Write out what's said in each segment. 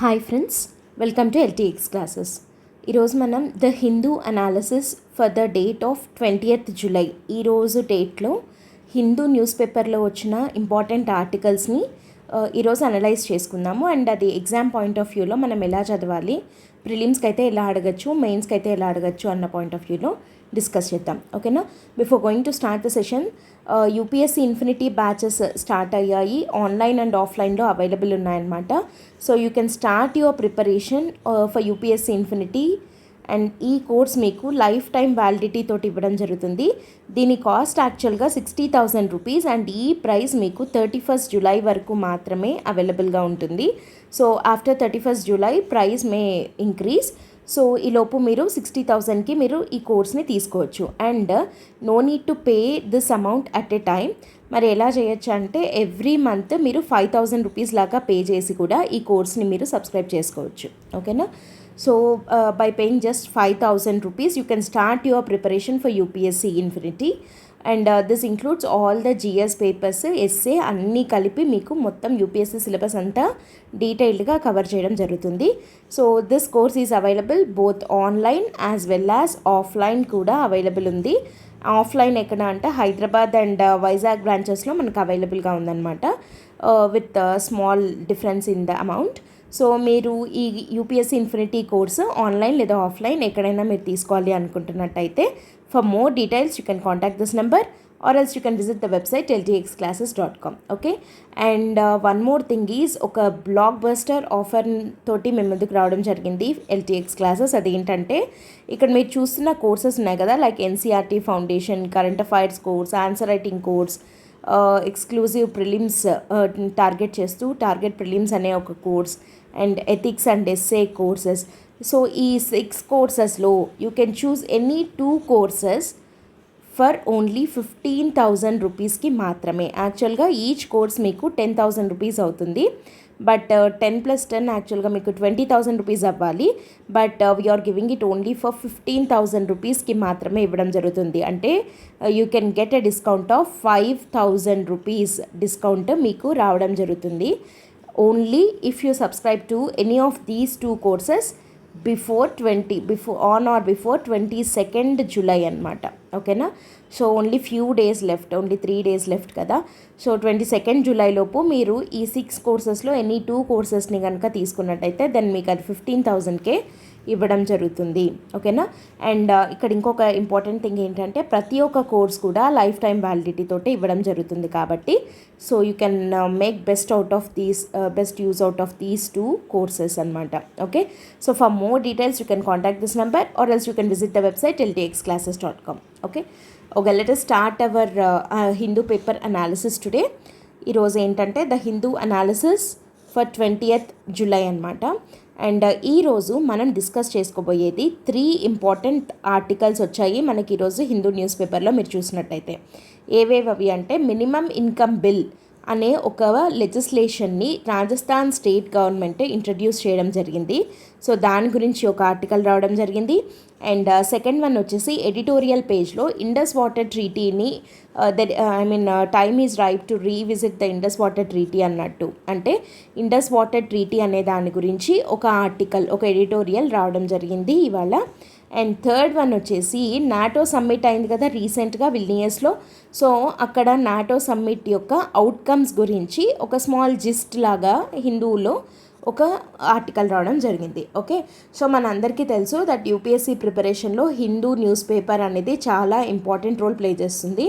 Hi friends, welcome to LTX classes. ఈరోజు మనం the Hindu analysis for the date of 20th July ఈరోజు డేట్లో Hindu news పేపర్లో వచ్చిన ఇంపార్టెంట్ ఆర్టికల్స్ని ఈరోజు అనలైజ్ చేసుకుందాము. అండ్ అది ఎగ్జామ్ పాయింట్ ఆఫ్ వ్యూలో మనం ఎలా చదవాలి, ప్రిలిమ్స్కి అయితే ఎలా అడగచ్చు, మెయిన్స్కి అయితే ఎలా అడగచ్చు అన్న పాయింట్ ఆఫ్ వ్యూలో డిస్కస్ చేద్దాం. ఓకేనా? Before going to start the session, UPSC infinity batches start అయ్యాయి. ఆన్లైన్ అండ్ ఆఫ్లైన్లో అవైలబుల్ ఉన్నాయన్నమాట. So you can start your preparation for UPSC infinity. And ఈ కోర్స్ మీకు లైఫ్ టైం వ్యాలిడిటీ తోటి ఇవ్వడం జరుగుతుంది. దీని కాస్ట్ యాక్చువల్గా 60,000 రూపీస్ అండ్ ఈ ప్రైస్ మీకు 31st జూలై వరకు మాత్రమే అవైలబుల్గా ఉంటుంది. So after 31st July price may increase. So ఈలోపు మీరు 60,000కి మీరు ఈ కోర్స్ని తీసుకోవచ్చు. And no need to pay this amount at a time. మరి ఎలా చేయొచ్చు అంటే ఎవ్రీ మంత్ మీరు 5,000 రూపీస్ లాగా పే చేసి కూడా ఈ కోర్స్ని మీరు సబ్స్క్రైబ్ చేసుకోవచ్చు. ఓకేనా? So by paying just 5,000 rupees you can start your preparation for UPSC Infinity. And this includes all the GS papers, essay అన్నీ కలిపి మీకు మొత్తం యూపీఎస్సీ సిలబస్ అంతా డీటెయిల్డ్గా కవర్ చేయడం జరుగుతుంది. So this course is available both online as well as offline కూడా available ఉంది. ఆఫ్లైన్ ఎక్కడ అంటే హైదరాబాద్ అండ్ వైజాగ్ బ్రాంచెస్లో మనకు అవైలబుల్గా ఉందన్నమాట, with small difference in the amount. So మీరు ఈ యూపీఎస్సీ ఇన్ఫినిటీ కోర్సు ఆన్లైన్ లేదా ఆఫ్లైన్ ఎక్కడైనా మీరు తీసుకోవాలి అనుకుంటున్నట్టయితే for more details you can contact this number or else you can visit the website ltxclasses.com. Okay? And one more thing is, ఒక block buster offer తోటి మేము ముందుకు రావడం జరిగింది ఎల్టీఎక్స్ క్లాసెస్. అదేంటంటే ఇక్కడ మీరు చూస్తున్న కోర్సెస్ ఉన్నాయి కదా, like NCERT foundation, current affairs course, answer writing course, exclusive prelims target చేస్తూ టార్గెట్ ప్రిలిమ్స్ అనే ఒక course, and ethics and essay courses. So ఈ 6 కోర్సెస్లో you can choose any 2 courses for only 15,000 రూపీస్కి మాత్రమే. యాక్చువల్గా ఈచ్ కోర్స్ మీకు 10,000 రూపీస్ అవుతుంది. బట్ 10+10 యాక్చువల్గా మీకు 20,000 రూపీస్ అవ్వాలి. But we're giving it only for 15,000 రూపీస్కి మాత్రమే ఇవ్వడం జరుగుతుంది. అంటే you can get a discount of 5,000 rupees discount మీకు రావడం జరుగుతుంది. Only if you subscribe to any of these 2 courses before 22nd July అనమాట. ఓకేనా? So only few days left, only 3 days left కదా. సో 22nd జూలై లోపు మీరు ఈ 6 కోర్సెస్లో any 2 కోర్సెస్ని కనుక తీసుకున్నట్టయితే దెన్ మీకు అది 15,000కే ఇవ్వడం జరుగుతుంది. ఓకేనా? అండ్ ఇక్కడ ఇంకొక ఇంపార్టెంట్ థింగ్ ఏంటంటే ప్రతి ఒక్క కోర్స్ కూడా లైఫ్ టైం వ్యాలిడిటీ తోటి ఇవ్వడం జరుగుతుంది కాబట్టి so you can make best use out of these 2 courses అనమాట. Okay? So for more details you can contact this number or else you can visit the website ltxclasses.com. Okay? let us start our Hindu paper analysis today. ఈరోజు ఏంటంటే the Hindu analysis for 20th July అనమాట. And ఈరోజు మనం discuss చేసుకోబోయేది 3 important articles వచ్చాయి మనకి ఈరోజు Hindu news పేపర్లో. మీరు చూసినట్టయితే ఏవేవి అంటే మినిమం ఇన్కమ్ బిల్ అనే ఒక లెజిస్లేషన్ని రాజస్థాన్ స్టేట్ గవర్నమెంట్ ఇంట్రడ్యూస్ చేయడం జరిగింది. సో దాని గురించి ఒక ఆర్టికల్ రావడం జరిగింది. అండ్ సెకండ్ వన్ వచ్చేసి ఎడిటోరియల్ పేజ్లో ఇండస్ వాటర్ ట్రీటీని time is right to revisit the Indus water treaty అన్నట్టు, అంటే ఇండస్ వాటర్ ట్రీటీ అనే దాని గురించి ఒక ఆర్టికల్, ఒక ఎడిటోరియల్ రావడం జరిగింది ఇవాళ. అండ్ థర్డ్ వన్ వచ్చేసి నాటో సమ్మిట్ అయింది కదా రీసెంట్గా విల్నియస్లో. సో అక్కడ నాటో సమ్మిట్ యొక్క అవుట్కమ్స్ గురించి ఒక స్మాల్ జిస్ట్ లాగా హిందూలో ఒక ఆర్టికల్ రావడం జరిగింది. ఓకే? సో మనందరికీ తెలుసు దట్ యూపీఎస్సీ ప్రిపరేషన్లో హిందూ న్యూస్ పేపర్ అనేది చాలా ఇంపార్టెంట్ రోల్ ప్లే చేస్తుంది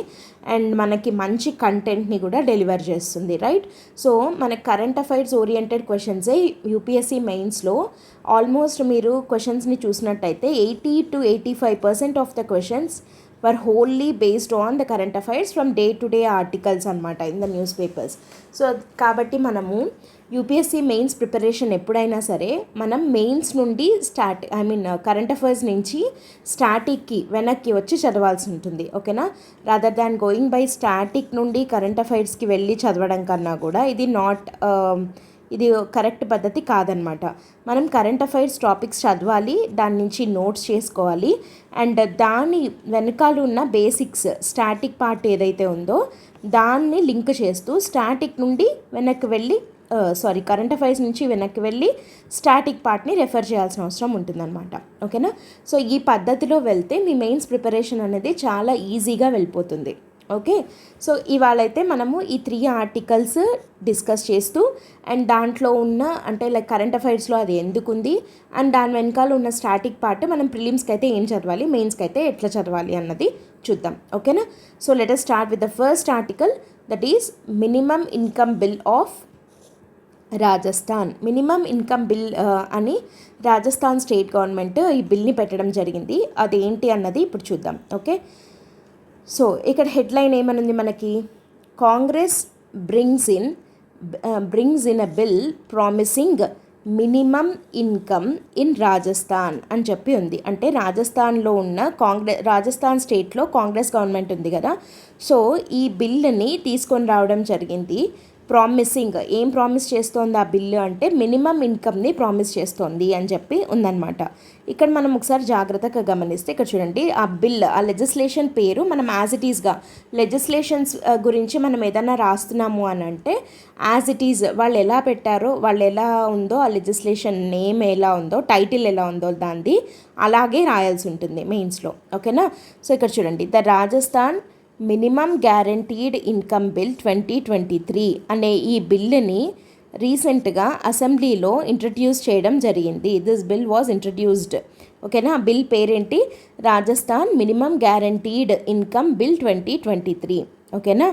అండ్ మనకి మంచి కంటెంట్ని కూడా డెలివర్ చేస్తుంది, రైట్? సో మన కరెంట్ అఫైర్స్ ఓరియంటెడ్ క్వశ్చన్సే యూపీఎస్సీ మెయిన్స్లో ఆల్మోస్ట్ మీరు క్వశ్చన్స్ని చూసినట్టయితే 80 to 85% of the questions were wholly based on the current affairs from day to day articles అనమాట in the news papers. So కాబట్టి మనము యూపీఎస్సీ మెయిన్స్ ప్రిపరేషన్ ఎప్పుడైనా సరే మనం మెయిన్స్ నుండి కరెంట్ అఫైర్స్ నుంచి స్టాటిక్కి వెనక్కి వచ్చి చదవాల్సి ఉంటుంది. ఓకేనా? Rather than going by static నుండి కరెంట్ అఫైర్స్కి వెళ్ళి చదవడం కన్నా కూడా ఇది కరెక్ట్ పద్ధతి కాదనమాట. మనం కరెంట్ అఫైర్స్ టాపిక్స్ చదవాలి, దాని నుంచి నోట్స్ చేసుకోవాలి అండ్ దాని వెనకాల ఉన్న బేసిక్స్ స్టాటిక్ పార్ట్ ఏదైతే ఉందో దాన్ని లింక్ చేస్తూ స్టాటిక్ నుండి వెనక్కి వెళ్ళి కరెంట్ అఫైర్స్ నుంచి వెనక్కి వెళ్ళి స్టాటిక్ పార్ట్ని రెఫర్ చేయాల్సిన అవసరం ఉంటుందన్నమాట. ఓకేనా. సో ఈ పద్ధతిలో వెళ్తే మీ మెయిన్స్ ప్రిపరేషన్ అనేది చాలా ఈజీగా వెళ్ళిపోతుంది. ఓకే. సో ఇవాళైతే మనము ఈ 3 ఆర్టికల్స్ డిస్కస్ చేస్తూ అండ్ దాంట్లో ఉన్న అంటే లైక్ కరెంట్ అఫైర్స్లో అది ఎందుకుంది అండ్ దాని వెనకాల ఉన్న స్టాటిక్ పార్ట్ మనం ప్రిలిమ్స్కి అయితే ఏం చదవాలి, మెయిన్స్కి అయితే ఎట్లా చదవాలి అన్నది చూద్దాం. ఓకేనా. So let us start with the first article, that is minimum income bill of Rajasthan. Minimum income bill అని రాజస్థాన్ స్టేట్ గవర్నమెంట్ ఈ బిల్ని పెట్టడం జరిగింది. అదేంటి అన్నది ఇప్పుడు చూద్దాం. ఓకే. సో ఇక్కడ హెడ్లైన్ ఏమనుంది మనకి, Congress brings in a bill promising minimum income in Rajasthan అని చెప్పి ఉంది. అంటే రాజస్థాన్లో ఉన్న రాజస్థాన్ స్టేట్లో కాంగ్రెస్ గవర్నమెంట్ ఉంది కదా, సో ఈ బిల్లుని తీసుకొని రావడం జరిగింది. ప్రామిసింగ్, ఏం ప్రామిస్ చేస్తోంది ఆ బిల్లు అంటే మినిమమ్ ఇన్కమ్ని ప్రామిస్ చేస్తోంది అని చెప్పి ఉందన్నమాట. ఇక్కడ మనం ఒకసారి జాగ్రత్తగా గమనిస్తే ఇక్కడ చూడండి, ఆ బిల్, ఆ లెజిస్లేషన్ పేరు మనం యాజ్ ఇట్ ఈస్గా లెజిస్లేషన్స్ గురించి మనం ఏదైనా రాస్తున్నాము అని అంటే యాజ్ ఇట్ ఈజ్ వాళ్ళు ఎలా పెట్టారో, వాళ్ళు ఎలా ఉందో ఆ లెజిస్లేషన్ నేమ్ ఎలా ఉందో, టైటిల్ ఎలా ఉందో దాన్ని అలాగే రాయాల్సి ఉంటుంది మెయిన్స్లో. ఓకేనా. సో ఇక్కడ చూడండి, the Rajasthan minimum guaranteed income bill 2023 అనే ఈ బిల్లుని రీసెంట్గా అసెంబ్లీలో ఇంట్రడ్యూస్ చేయడం జరిగింది. This bill was introduced. ఓకేనా. బిల్ పేరేంటి, Rajasthan minimum guaranteed income bill 2023. ఓకేనా.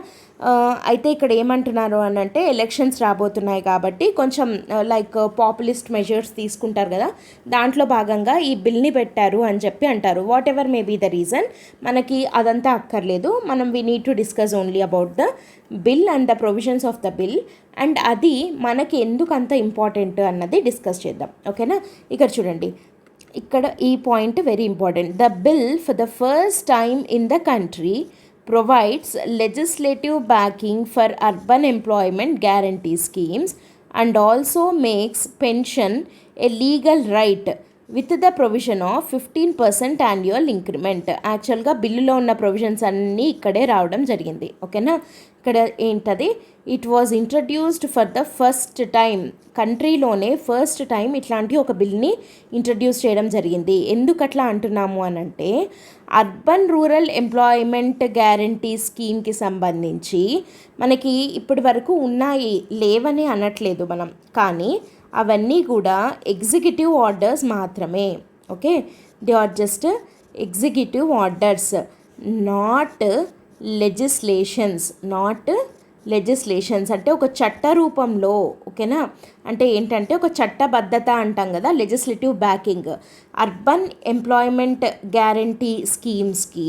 అయితే ఇక్కడ ఏమంటున్నారు అని అంటే ఎలక్షన్స్ రాబోతున్నాయి కాబట్టి కొంచెం లైక్ పాపులిస్ట్ మెజర్స్ తీసుకుంటారు కదా, దాంట్లో భాగంగా ఈ బిల్ని పెట్టారు అని చెప్పి అంటారు. Whatever may be the reason, మనకి అదంతా అక్కర్లేదు. మనం we need to discuss only about the bill and the provisions of the bill and అది మనకి ఎందుకు అంత ఇంపార్టెంట్ అన్నది డిస్కస్ చేద్దాం. ఓకేనా. ఇక్కడ చూడండి, ఇక్కడ ఈ point very important. The bill for the first time in the country provides legislative backing for urban employment guarantee schemes and also makes pension a legal right with the provision of 15% annual increment. యాక్చువల్గా బిల్లులో ఉన్న provisions అన్నీ ఇక్కడే రావడం జరిగింది. ఓకేనా. ఇక్కడ ఏంటది, it was introduced for the first time, కంట్రీలోనే ఫస్ట్ టైం ఇట్లాంటి ఒక బిల్ని ఇంట్రడ్యూస్ చేయడం జరిగింది. ఎందుకు అట్లా అంటున్నాము అని అంటే అర్బన్ రూరల్ ఎంప్లాయ్మెంట్ గ్యారంటీ స్కీమ్కి సంబంధించి మనకి ఇప్పటి వరకు ఉన్నాయి, లేవని అనట్లేదు మనం, కానీ అవన్నీ కూడా ఎగ్జిక్యూటివ్ ఆర్డర్స్ మాత్రమే. Okay. They are just executive orders, not legislations అంటే ఒక చట్ట రూపంలో. ఓకేనా. అంటే ఏంటంటే ఒక చట్టబద్ధత అంటాం కదా, legislative backing. Urban employment guarantee స్కీమ్స్కి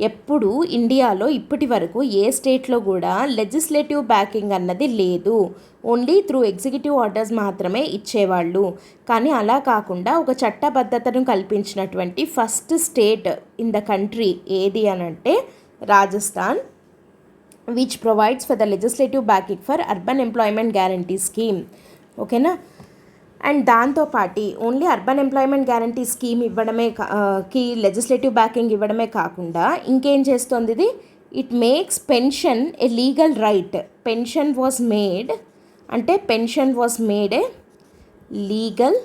ఎప్పుడు ఇండియాలో ఇప్పటి వరకు ఏ స్టేట్లో కూడా లెజిస్లేటివ్ బ్యాకింగ్ అన్నది లేదు, ఓన్లీ త్రూ ఎగ్జిక్యూటివ్ ఆర్డర్స్ మాత్రమే ఇచ్చేవాళ్ళు. కానీ అలా కాకుండా ఒక చట్టబద్ధతను కల్పించినటువంటి first state in the country ఏది అని అంటే Rajasthan, which provides for the legislative backing for urban employment guarantee scheme. ఓకేనా. అండ్ దాంతోపాటి only urban employment guarantee scheme ఇవ్వడమే కి లెజిస్లేటివ్ బ్యాకింగ్ ఇవ్వడమే కాకుండా ఇంకేం చేస్తుంది ఇది, it makes pension a legal right. Pension was made a legal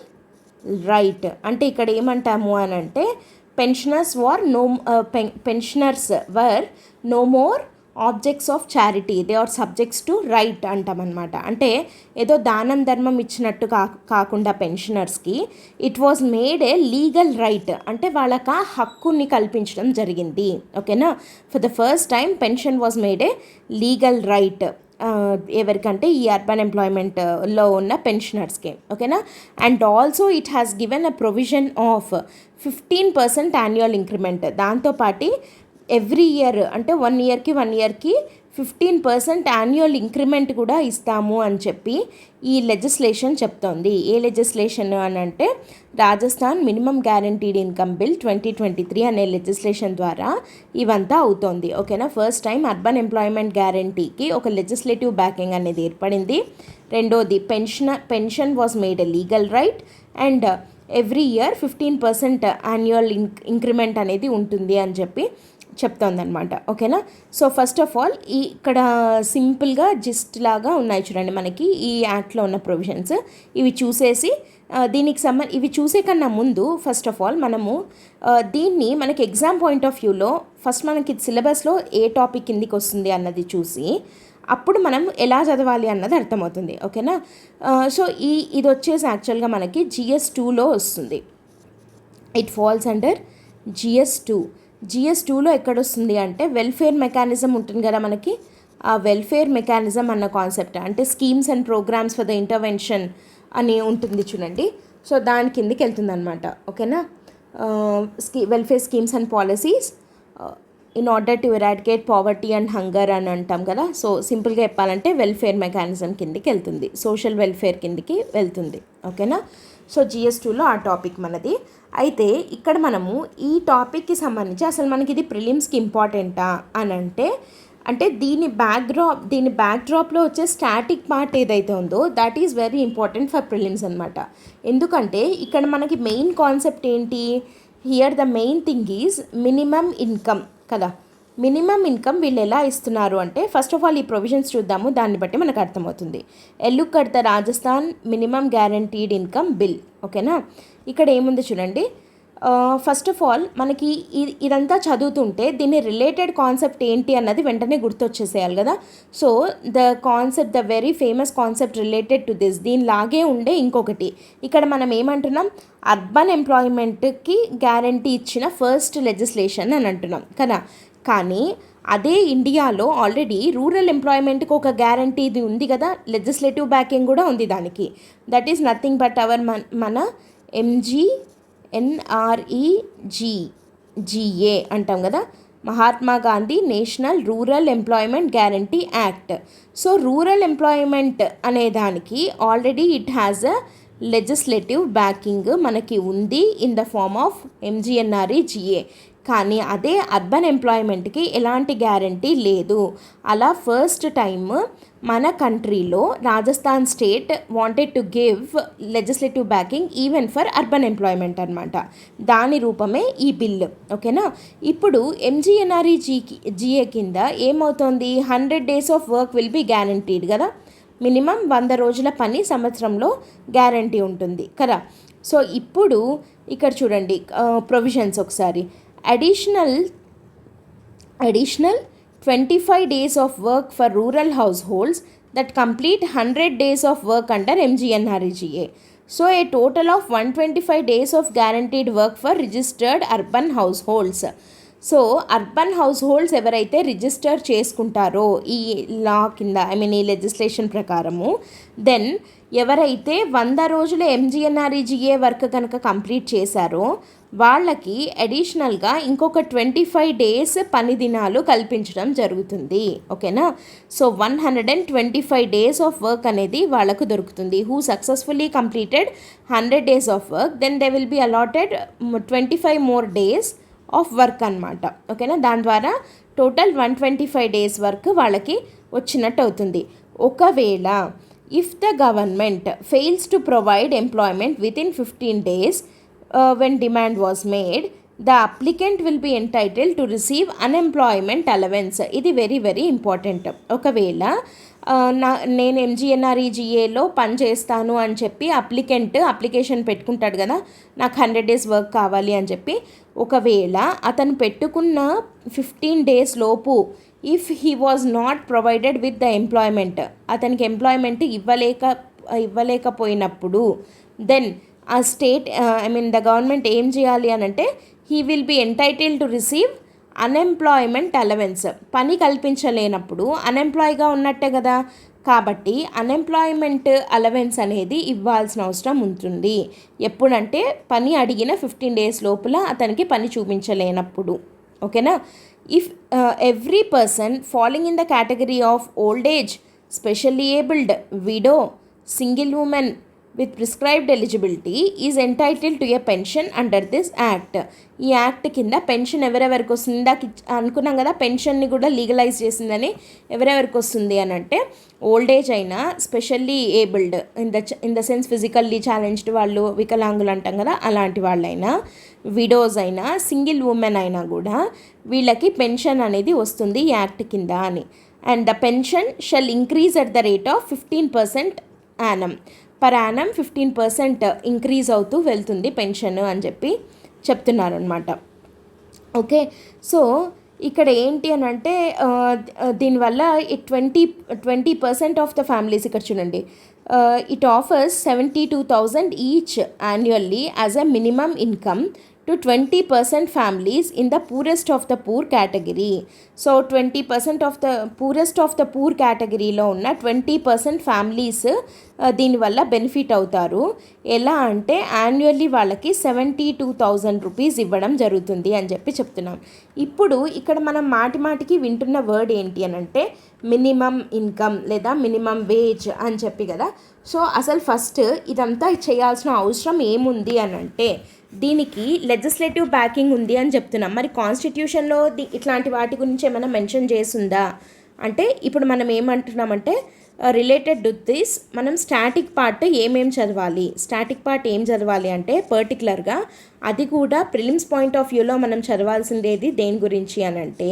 right. అంటే ఇక్కడ ఏమంటాము అని అంటే pensioners were no more objects of charity, they are subjects to right అంటామన్నమాట. అంటే ఏదో దానం ధర్మం ఇచ్చినట్టు కాకుండా పెన్షనర్స్కి it was made a legal right, అంటే వాళ్ళకి ఆ హక్కుని కల్పించడం జరిగింది. ఓకేనా. For the first time pension was made a legal right. ఎవరికంటే ఈ అర్బన్ ఎంప్లాయ్మెంట్లో ఉన్న పెన్షనర్స్కి. ఓకేనా. And also it has given a provision of 15% annual increment. దాంతోపాటు ఎవ్రీ ఇయర్ అంటే 1 ఇయర్కి 15% యాన్యువల్ ఇంక్రిమెంట్ కూడా ఇస్తాము అని చెప్పి ఈ లెజిస్లేషన్ చెప్తోంది. ఏ లెజిస్లేషన్ అని అంటే Rajasthan minimum guaranteed income bill 2023 అనే లెజిస్లేషన్ ద్వారా ఇవంతా అవుతోంది. ఓకేనా. ఫస్ట్ టైం అర్బన్ ఎంప్లాయ్మెంట్ గ్యారంటీకి ఒక లెజిస్లేటివ్ బ్యాకింగ్ అనేది ఏర్పడింది. రెండోది pension was made a legal right and every year 15% annual increment అనేది ఉంటుంది అని చెప్పి చెప్తోందనమాట. ఓకేనా. సో ఫస్ట్ ఆఫ్ ఆల్ ఇక్కడ సింపుల్గా జిస్ట్ లాగా ఉన్నాయి చూడండి మనకి ఈ యాక్ట్లో ఉన్న ప్రొవిజన్స్. ఇవి చూసేసి ఇవి చూసే కన్నా ముందు ఫస్ట్ ఆఫ్ ఆల్ మనము దీన్ని మనకి ఎగ్జామ్ పాయింట్ ఆఫ్ వ్యూలో ఫస్ట్ మనకి సిలబస్లో ఏ టాపిక్ కిందికి వస్తుంది అన్నది చూసి అప్పుడు మనం ఎలా చదవాలి అన్నది అర్థమవుతుంది. ఓకేనా. సో ఇది వచ్చేసి యాక్చువల్గా మనకి GS 2లో వస్తుంది. It falls under GS 2. GS 2లో ఎక్కడొస్తుంది అంటే వెల్ఫేర్ మెకానిజం ఉంటుంది కదా మనకి. ఆ వెల్ఫేర్ మెకానిజం అన్న కాన్సెప్ట్ అంటే schemes and programmes for the intervention అని ఉంటుంది చూడండి. సో దాని కిందకి వెళ్తుంది అనమాట. ఓకేనా. Welfare schemes and policies in order to eradicate poverty and hunger అని అంటాం కదా. సో సింపుల్గా చెప్పాలంటే వెల్ఫేర్ మెకానిజం కిందకి వెళ్తుంది, సోషల్ వెల్ఫేర్ కిందకి వెళ్తుంది. ఓకేనా. సో GS 2లో ఆ టాపిక్ మనది. అయితే ఇక్కడ మనము ఈ టాపిక్కి సంబంధించి అసలు మనకి ఇది ప్రిలిమ్స్కి ఇంపార్టెంటా అని అంటే దీని బ్యాక్డ్రాప్లో వచ్చే స్టాటిక్ పార్ట్ ఏదైతే ఉందో that is very important for prelims అనమాట. ఎందుకంటే ఇక్కడ మనకి మెయిన్ కాన్సెప్ట్ ఏంటి, here the main thing is minimum income కదా. మినిమమ్ ఇన్కమ్ వీళ్ళు ఎలా ఇస్తున్నారు అంటే ఫస్ట్ ఆఫ్ ఆల్ ఈ ప్రొవిజన్స్ చూద్దాము, దాన్ని బట్టి మనకు అర్థమవుతుంది. Look at the Rajasthan minimum guaranteed income bill. ఓకేనా. ఇక్కడ ఏముంది చూడండి. ఫస్ట్ ఆఫ్ ఆల్ మనకి ఇదంతా చదువుతుంటే దీని రిలేటెడ్ కాన్సెప్ట్ ఏంటి అన్నది వెంటనే గుర్తొచ్చేసేయాలి కదా. So the very famous concept related to this దీనిలాగే ఉండే ఇంకొకటి ఇక్కడ మనం ఏమంటున్నాం, అర్బన్ ఎంప్లాయ్మెంట్కి గ్యారంటీ ఇచ్చిన ఫస్ట్ లెజిస్లేషన్ అని అంటున్నాం కదా. కానీ అదే ఇండియాలో ఆల్రెడీ రూరల్ ఎంప్లాయ్మెంట్కి ఒక గ్యారంటీ ఇది ఉంది కదా, లెజిస్లేటివ్ బ్యాకింగ్ కూడా ఉంది దానికి. దట్ ఈస్ నథింగ్ బట్ మన MGNREGA అంటాం కదా, Mahatma Gandhi national rural employment guarantee act. So rural employment అనే దానికి already it has a legislative backing మనకి ఉంది in the form of MGNREGA. కానీ అదే అర్బన్ ఎంప్లాయ్మెంట్కి ఎలాంటి గ్యారంటీ లేదు. అలా ఫస్ట్ టైం మన కంట్రీలో Rajasthan state wanted to give legislative backing even for urban employment అనమాట. దాని రూపమే ఈ బిల్లు. ఓకేనా. ఇప్పుడు MGNREGA కింద ఏమవుతోంది, 100 days of work will be guaranteed కదా. మినిమం 100 రోజుల పని సంవత్సరంలో గ్యారంటీ ఉంటుంది కదా. సో ఇప్పుడు ఇక్కడ చూడండి ప్రొవిజన్స్ ఒకసారి. Additional 25 days of work for rural households that complete 100 days of work under MGNREGA. So a total of 125 days of guaranteed work for registered urban households. So urban house holds ఎవరైతే register చేసుకుంటారో ఈ లా కింద ఈ legislation ప్రకారము, then ఎవరైతే 100 రోజుల MGNREGA work కనుక complete చేశారో వాళ్ళకి అడిషనల్గా ఇంకొక 25 days పని దినాలు కల్పించడం జరుగుతుంది. ఓకేనా. సో 125 days ఆఫ్ వర్క్ అనేది వాళ్ళకు దొరుకుతుంది. Who successfully completed 100 days of work, then they will be allotted 25 more days of work అనమాట. ఓకేనా. దాని ద్వారా టోటల్ 125 days వర్క్ వాళ్ళకి వచ్చినట్టు అవుతుంది. ఒకవేళ if the government fails to provide employment within 15 days when demand was made, the applicant will be entitled to receive unemployment allowance. ఇది very very important. ఒకవేళ నేను MGNREGAలో పని చేస్తాను అని చెప్పి అప్లికేషన్ పెట్టుకుంటాడు కదా, నాకు 100 days వర్క్ కావాలి అని చెప్పి. ఒకవేళ అతను పెట్టుకున్న 15 days లోపు if he was not provided with the employment, అతనికి ఎంప్లాయ్మెంట్ ఇవ్వలేకపోయినప్పుడు దెన్ ఆ స్టేట్ ద గవర్నమెంట్ ఏం చేయాలి అని అంటే he will be entitled to receive unemployment allowance. పని కల్పించలేనప్పుడు అన్ఎంప్లాయ్గా ఉన్నట్టే కదా, కాబట్టి అన్ఎంప్లాయ్మెంట్ అలవెన్స్ అనేది ఇవ్వాల్సిన అవసరం ఉంటుంది. ఎప్పుడంటే పని అడిగిన 15 days లోపల అతనికి పని చూపించలేనప్పుడు. ఓకేనా. If every person following in the category of old age, specially abled, widow, single women with prescribed eligibility is entitled to a pension under this act. ఈ యాక్ట్ కింద పెన్షన్ ఎవరెవరికి వస్తుంది, ఇందాక అనుకున్నాం కదా పెన్షన్ని కూడా లీగలైజ్ చేసిందని. ఎవరెవరికి వస్తుంది అని అంటే ఓల్డ్ ఏజ్ అయినా, specially abled in the sense physically challenged వాళ్ళు, వికలాంగులు అంటాం కదా, అలాంటి వాళ్ళైనా, విడోస్ అయినా, సింగిల్ ఉమెన్ అయినా కూడా వీళ్ళకి పెన్షన్ అనేది వస్తుంది ఈ యాక్ట్ కింద అని. And the pension shall increase at the rate of 15% annum. Per annum 15% increase అవుతూ వెళ్తుంది పెన్షన్ అని చెప్పి చెప్తున్నారు అనమాట. ఓకే, సో ఇక్కడ ఏంటి అని అంటే దీనివల్ల 20% ఆఫ్ ద ఫ్యామిలీస్, ఇక్కడ చూడండి, it offers 72,000 each annually as a minimum income to 20% families in the poorest of the poor category. So 20% of the poorest of the poor categoryలో ఉన్న 20% ఫ్యామిలీస్ దీనివల్ల బెనిఫిట్ అవుతారు. ఎలా అంటే యాన్యువల్లీ వాళ్ళకి 72,000 రూపీస్ ఇవ్వడం జరుగుతుంది అని చెప్పి చెప్తున్నాం. ఇప్పుడు ఇక్కడ మనం మాటికి వింటున్న వర్డ్ ఏంటి అని అంటే మినిమమ్ ఇన్కమ్ లేదా మినిమమ్ వేజ్ అని చెప్పి కదా. సో అసలు ఫస్ట్ ఇదంతా చేయాల్సిన అవసరం ఏముంది అని అంటే దీనికి లెజిస్లేటివ్ బ్యాకింగ్ ఉంది అని చెప్తున్నాం. మరి కాన్స్టిట్యూషన్లో ఇట్లాంటి వాటి గురించి ఏమైనా మెన్షన్ చేసిందా అంటే ఇప్పుడు మనం ఏమంటున్నామంటే రిలేటెడ్ టు దిస్ మనం స్టాటిక్ పార్ట్ చదవాలి. స్టాటిక్ పార్ట్ ఏం చదవాలి అంటే పర్టికులర్గా అది కూడా ప్రిలిమ్స్ పాయింట్ ఆఫ్ వ్యూలో మనం చదవాల్సిందేది దేని గురించి అని అంటే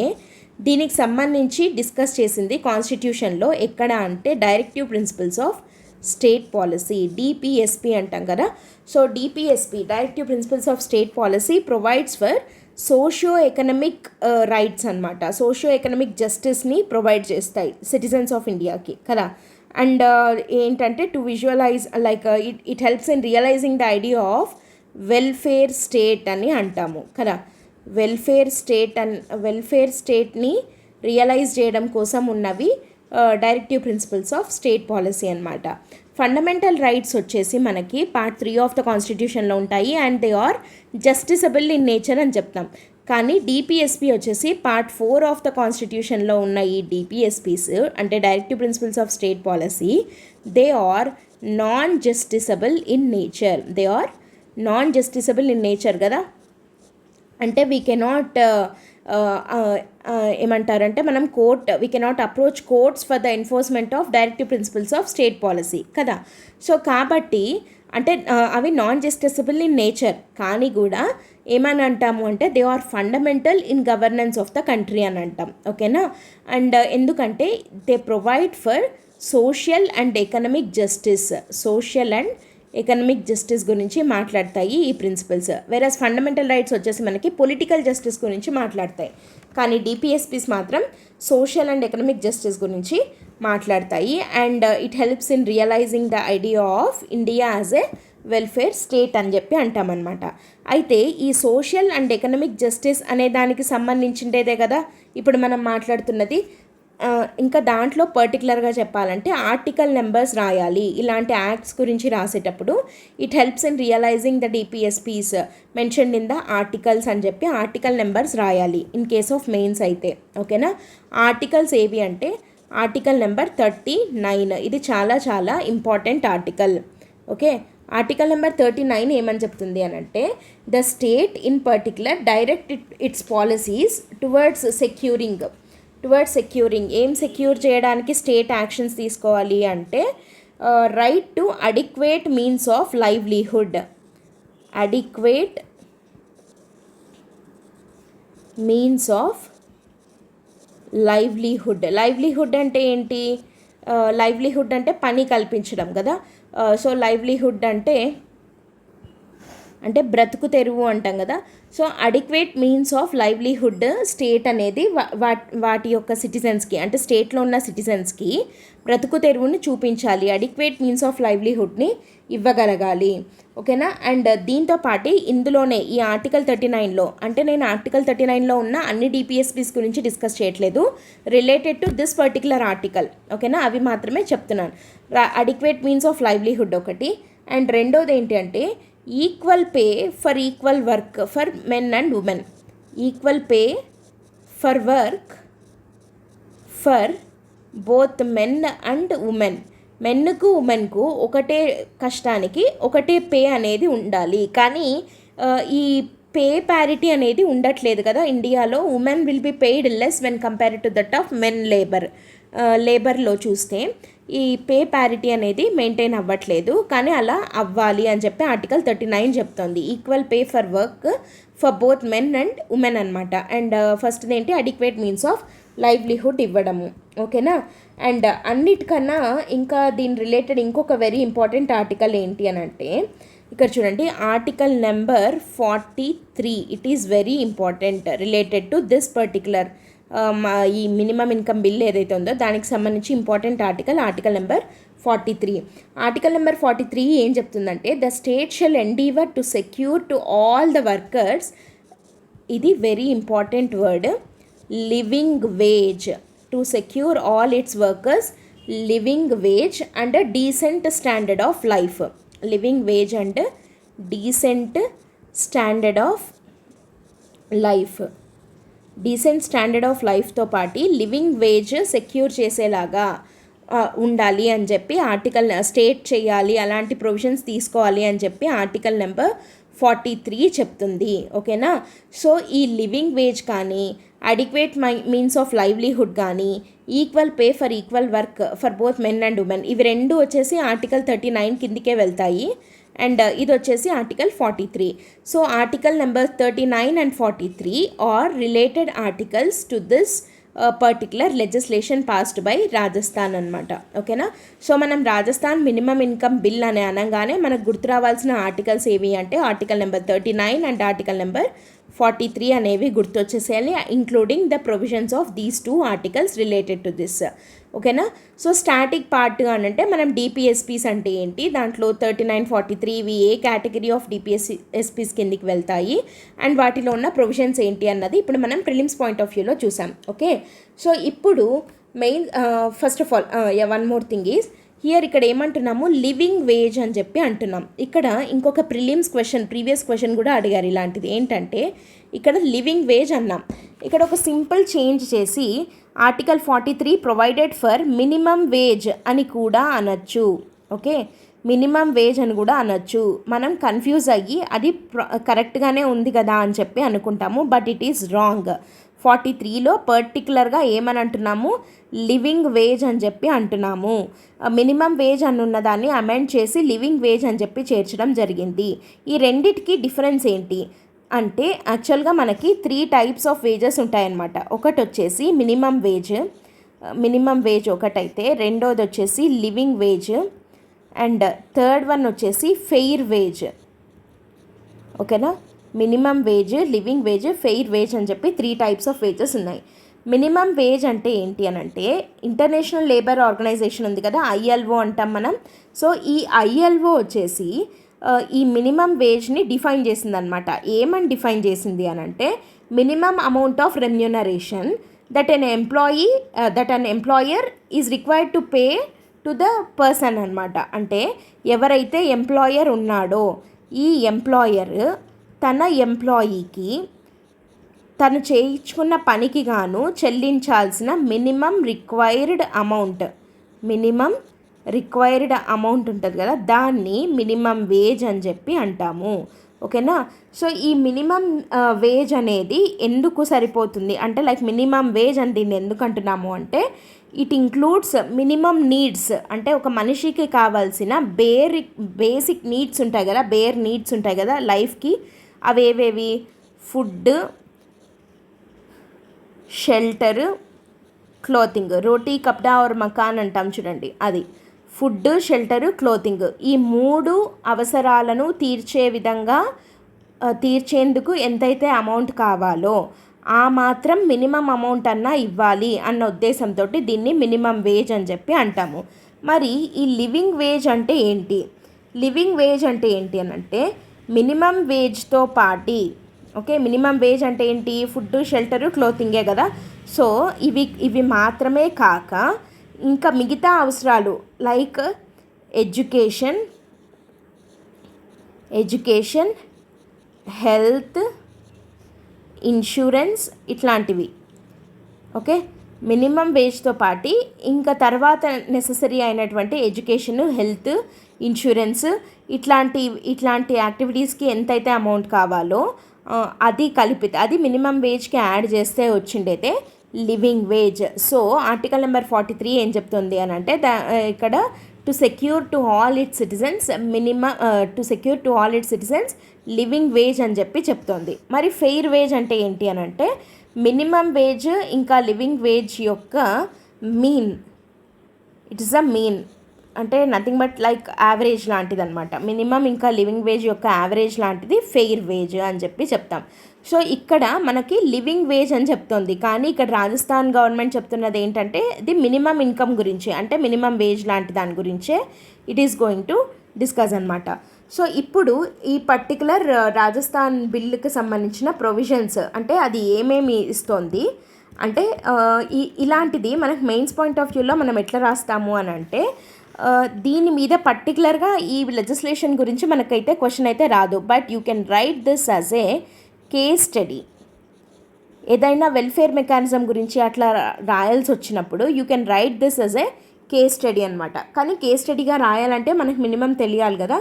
దీనికి సంబంధించి డిస్కస్ చేసింది కాన్స్టిట్యూషన్లో ఎక్కడ అంటే directive principles of state policy, DPSP అంటాం కదా. So DPSP directive principles of state policy provides for socio economic rights అనమాట. సోషియో ఎకనమిక్ జస్టిస్ని ప్రొవైడ్ చేస్తాయి సిటిజన్స్ ఆఫ్ ఇండియాకి కదా. అండ్ ఏంటంటే to visualise like it helps in realising the idea of welfare state అని అంటాము కదా. వెల్ఫేర్ స్టేట్ని రియలైజ్ చేయడం కోసం ఉన్నవి directive principles of state policy అనమాట. ఫండమెంటల్ రైట్స్ వచ్చేసి మనకి పార్ట్ 3 ఆఫ్ ద కాన్స్టిట్యూషన్లో ఉంటాయి and they are justiciable in nature అని చెప్తాం. కానీ డిపిఎస్పి వచ్చేసి పార్ట్ 4 ఆఫ్ ద కాన్స్టిట్యూషన్లో ఉన్న ఈ డిపిఎస్పీస్ అంటే directive principles of state policy they are non justiciable in nature కదా. అంటే వీ కెనాట్ ఏమంటారంటే మనం we cannot approach courts for the enforcement of directive principles of state policy కదా. సో కాబట్టి అంటే అవి నాన్ జస్టిసబుల్ ఇన్ నేచర్ కానీ కూడా ఏమని అంటాము అంటే they are fundamental in governance of the country అని అంటాం. ఓకేనా. అండ్ ఎందుకంటే they provide for social and economic justice గురించి మాట్లాడతాయి ఈ ప్రిన్సిపల్స్. వేరస్ ఫండమెంటల్ రైట్స్ వచ్చేసి మనకి పొలిటికల్ జస్టిస్ గురించి మాట్లాడతాయి. కానీ డిపిఎస్పీస్ మాత్రం సోషల్ అండ్ ఎకనమిక్ జస్టిస్ గురించి మాట్లాడతాయి. And it helps in realising the idea of India as a welfare state అని చెప్పి అంటామన్నమాట. అయితే ఈ సోషల్ అండ్ ఎకనమిక్ జస్టిస్ అనే దానికి సంబంధించిందేదే కదా ఇప్పుడు మనం మాట్లాడుతున్నది. ఇంకా దాంట్లో పర్టికులర్గా చెప్పాలంటే ఆర్టికల్ నెంబర్స్ రాయాలి. ఇలాంటి యాక్ట్స్ గురించి రాసేటప్పుడు it helps in realising the DPSPs mention in the articles అని చెప్పి ఆర్టికల్ నెంబర్స్ రాయాలి ఇన్ కేస్ ఆఫ్ మెయిన్స్ అయితే. ఓకేనా. ఆర్టికల్స్ ఏవి అంటే ఆర్టికల్ నెంబర్ 39 ఇది చాలా చాలా important article. Okay. Article number 39 ఏమని చెప్తుంది అని అంటే the state in particular direct it's policies towards securing ఏం సెక్యూర్ చేయడానికి స్టేట్ యాక్షన్స్ తీసుకోవాలి అంటే right to adequate means of livelihood. Livelihood అంటే ఏంటి? లైవ్లీహుడ్ అంటే పని కల్పించడం కదా. సో లైవ్లీహుడ్ అంటే బ్రతుకు తెరువు అంటాం కదా. So adequate means of livelihood state అనేది వాటి యొక్క సిటిజన్స్కి అంటే స్టేట్లో ఉన్న సిటిజన్స్కి బ్రతుకు తెరువుని చూపించాలి. అడిక్వేట్ మీన్స్ ఆఫ్ లైవ్లీహుడ్ని ఇవ్వగలగాలి. ఓకేనా. అండ్ దీంతో పాటు ఇందులోనే ఈ ఆర్టికల్ 39లో అంటే నేను ఆర్టికల్ 39లో ఉన్న అన్ని డిపిఎస్పీస్ గురించి డిస్కస్ చేయట్లేదు, related to this particular article. ఓకేనా. అవి మాత్రమే చెప్తున్నాను. అడిక్వేట్ మీన్స్ ఆఫ్ లైవ్లీహుడ్ ఒకటి. అండ్ రెండోది ఏంటి అంటే equal pay for equal work for men and women. Equal pay for work for both men and women. మెన్కు ఉమెన్కు ఒకటే కష్టానికి ఒకటే పే అనేది ఉండాలి. కానీ ఈ పే ప్యారిటీ అనేది ఉండట్లేదు కదా ఇండియాలో. Women will be paid less when compared to that of men లేబర్లో చూస్తే ఈ పే ప్యారిటీ అనేది మెయింటైన్ అవ్వట్లేదు. కానీ అలా అవ్వాలి అని చెప్పి ఆర్టికల్ 39 చెప్తోంది. Equal pay for work for both men and women అనమాట. అండ్ ఫస్ట్ ఏంటి, అడిక్వేట్ మీన్స్ ఆఫ్ లైవ్లీహుడ్ ఇవ్వడము. ఓకేనా. అండ్ అన్నిటికన్నా ఇంకా దీని రిలేటెడ్ ఇంకొక వెరీ ఇంపార్టెంట్ ఆర్టికల్ ఏంటి అని అంటే, ఇక్కడ చూడండి, article number 43. It is very important related to this particular ఈ మినిమం ఇన్కమ్ బిల్ ఏదైతే ఉందో దానికి సంబంధించి important article number 43. Article number 43 ఏం చెప్తుందంటే, the state shall endeavour to secure to all the workers, ఇది very important word, living wage, to secure all its workers living wage and decent standard of life. Living wage and decent standard of life. Decent standard of లైఫ్తో పాటు living veg secure చేసేలాగా ఉండాలి అని చెప్పి article state చేయాలి, అలాంటి provisions తీసుకోవాలి అని చెప్పి ఆర్టికల్ నెంబర్ 43 చెప్తుంది. ఓకేనా. సో ఈ లివింగ్ వేజ్ కానీ, అడిక్వేట్ మీన్స్ ఆఫ్ లైవ్లీహుడ్ కానీ, equal pay for equal work for both men and women, ఇవి రెండు వచ్చేసి ఆర్టికల్ 39 కిందికే వెళ్తాయి. అండ్ ఇది వచ్చేసి article 43. So article number 39 and 43 are related articles to this particular legislation passed by Rajasthan అనమాట. ఓకేనా. సో మనం రాజస్థాన్ మినిమం ఇన్కమ్ బిల్ అని అనగానే మనకు గుర్తు రావాల్సిన ఆర్టికల్స్ ఏవి అంటే article number 39 and article number 43 అనేవి గుర్తొచ్చేసేయాలి, including the provisions of these 2 articles related to this. ఓకేనా. సో స్టాటిక్ పార్ట్ అని అంటే మనం డిపిఎస్పీస్ అంటే ఏంటి, దాంట్లో 39, 43 ఇవి ఏ కేటగిరీ ఆఫ్ డిపిఎస్పీస్ కిందికి వెళ్తాయి అండ్ వాటిలో ఉన్న ప్రొవిజన్స్ ఏంటి అన్నది ఇప్పుడు మనం ప్రిలిమ్స్ పాయింట్ ఆఫ్ వ్యూలో చూసాం. ఓకే. సో ఇప్పుడు main first of all one more thing is here, ఇక్కడ ఏమంటున్నాము, లివింగ్ వేజ్ అని చెప్పి అంటున్నాం. ఇక్కడ ఇంకొక ప్రీవియస్ క్వశ్చన్ కూడా అడిగారు ఇలాంటిది. ఏంటంటే ఇక్కడ లివింగ్ వేజ్ అన్నాం, ఇక్కడ ఒక సింపుల్ చేంజ్ చేసి article 43 provided for minimum wage అని కూడా అనొచ్చు. ఓకే, మినిమం వేజ్ అని కూడా అనొచ్చు. మనం కన్ఫ్యూజ్ అయ్యి అది కరెక్ట్గానే ఉంది కదా అని చెప్పి అనుకుంటాము, బట్ ఇట్ ఈస్ రాంగ్. 43లో పర్టికులర్గా ఏమని అంటున్నాము, లివింగ్ వేజ్ అని చెప్పి అంటున్నాము. మినిమం వేజ్ అని ఉన్నదాన్ని అమెండ్ చేసి లివింగ్ వేజ్ అని చెప్పి చేర్చడం జరిగింది. ఈ రెండిటికి డిఫరెన్స్ ఏంటి అంటే, యాక్చువల్గా మనకి 3 టైప్స్ ఆఫ్ వేజెస్ ఉంటాయన్నమాట. ఒకటి వచ్చేసి మినిమం వేజ్ ఒకటైతే, రెండోది వచ్చేసి living wage and third one వచ్చేసి ఫెయిర్ వేజ్. ఓకేనా. Minimum wage, living wage, fair wage అని చెప్పి 3 టైప్స్ ఆఫ్ వేజెస్ ఉన్నాయి. మినిమం వేజ్ అంటే ఏంటి అని అంటే, ఇంటర్నేషనల్ లేబర్ ఆర్గనైజేషన్ ఉంది కదా, ILO అంటాం మనం. సో ఈ ILO వచ్చేసి ఈ మినిమం వేజ్ని డిఫైన్ చేసిందనమాట. ఏమని డిఫైన్ చేసింది అని అంటే, minimum amount of remuneration that an employer is required to pay to the person అనమాట. అంటే ఎవరైతే ఎంప్లాయర్ ఉన్నాడో ఈ ఎంప్లాయర్ తన ఎంప్లాయీకి తను చేయించుకున్న పనికి గాను చెల్లించాల్సిన మినిమం రిక్వైర్డ్ అమౌంట్ ఉంటుంది కదా, దాన్ని మినిమం వేజ్ అని చెప్పి అంటాము. ఓకేనా. సో ఈ మినిమం వేజ్ అనేది ఎందుకు సరిపోతుంది అంటే, లైక్ మినిమం వేజ్ అని దీన్ని ఎందుకు అంటున్నాము అంటే, ఇట్ ఇంక్లూడ్స్ మినిమం నీడ్స్. అంటే ఒక మనిషికి కావాల్సిన బేసిక్ నీడ్స్ ఉంటాయి కదా, నీడ్స్ ఉంటాయి కదా లైఫ్కి. అవేవేవి, ఫుడ్, షెల్టర్, క్లోతింగ్. రోటీ కప్డా ఆర్ మకాన్ అంటాం చూడండి, అది ఫుడ్, షెల్టర్, క్లోతింగ్. ఈ 3 అవసరాలను తీర్చేందుకు ఎంతైతే అమౌంట్ కావాలో ఆ మాత్రం మినిమం అమౌంట్ అన్నా ఇవ్వాలి అన్న ఉద్దేశంతో దీన్ని మినిమం వేజ్ అని చెప్పి అంటాము. మరి ఈ లివింగ్ వేజ్ అంటే ఏంటి? అని అంటే మినిమం వేజ్తో పాటి, ఓకే, మినిమం వేజ్ అంటే ఏంటి, ఫుడ్, షెల్టరు, క్లోతింగే కదా. సో ఇవి మాత్రమే కాక ఇంకా మిగతా అవసరాలు లైక్ ఎడ్యుకేషన్, హెల్త్, ఇన్సూరెన్స్, ఇట్లాంటివి. ఓకే, మినిమం వేజ్తో పాటు ఇంకా తర్వాత నెససరీ అయినటువంటి ఎడ్యుకేషన్, హెల్త్, ఇన్సూరెన్స్ ఇట్లాంటి యాక్టివిటీస్కి ఎంతైతే అమౌంట్ కావాలో అది కలిపితే అది మినిమం వేజ్కి యాడ్ చేస్తే వచ్చిండైతే living wage. So article number 43 ఏం చెప్తుంది అని అంటే ఇక్కడ to secure to all its citizens living wage అని చెప్తోంది. మరి ఫెయిర్ వేజ్ అంటే ఏంటి అని అంటే మినిమం వేజ్ ఇంకా లివింగ్ వేజ్ యొక్క mean, it is a mean అంటే నథింగ్ బట్ లైక్ యావరేజ్ లాంటిది అనమాట. మినిమం ఇంకా లివింగ్ వేజ్ యొక్క యావరేజ్ లాంటిది ఫెయిర్ వేజ్ అని చెప్తాం. సో ఇక్కడ మనకి లివింగ్ వేజ్ అని చెప్తోంది, కానీ ఇక్కడ రాజస్థాన్ గవర్నమెంట్ చెప్తున్నది ఏంటంటే ఇది మినిమం ఇన్కమ్ గురించి, అంటే మినిమం వేజ్ లాంటి దాని గురించే it is going to discuss అనమాట. సో ఇప్పుడు ఈ పర్టికులర్ రాజస్థాన్ బిల్లుకి సంబంధించిన ప్రొవిజన్స్ అంటే అది ఏమేమి ఇస్తోంది అంటే ఇలాంటిది మనకు మెయిన్స్ పాయింట్ ఆఫ్ వ్యూలో మనం ఎట్లా రాస్తాము అని అంటే దీని మీద పర్టికులర్గా ఈ లెజిస్లేషన్ గురించి మనకైతే క్వశ్చన్ అయితే రాదు, but you can write this as a case study. ఏదైనా వెల్ఫేర్ మెకానిజం గురించి అట్లా రాయాల్సి వచ్చినప్పుడు you can write this as a case study అనమాట. కానీ కేస్ స్టడీగా రాయాలంటే మనకు మినిమం తెలియాలి కదా.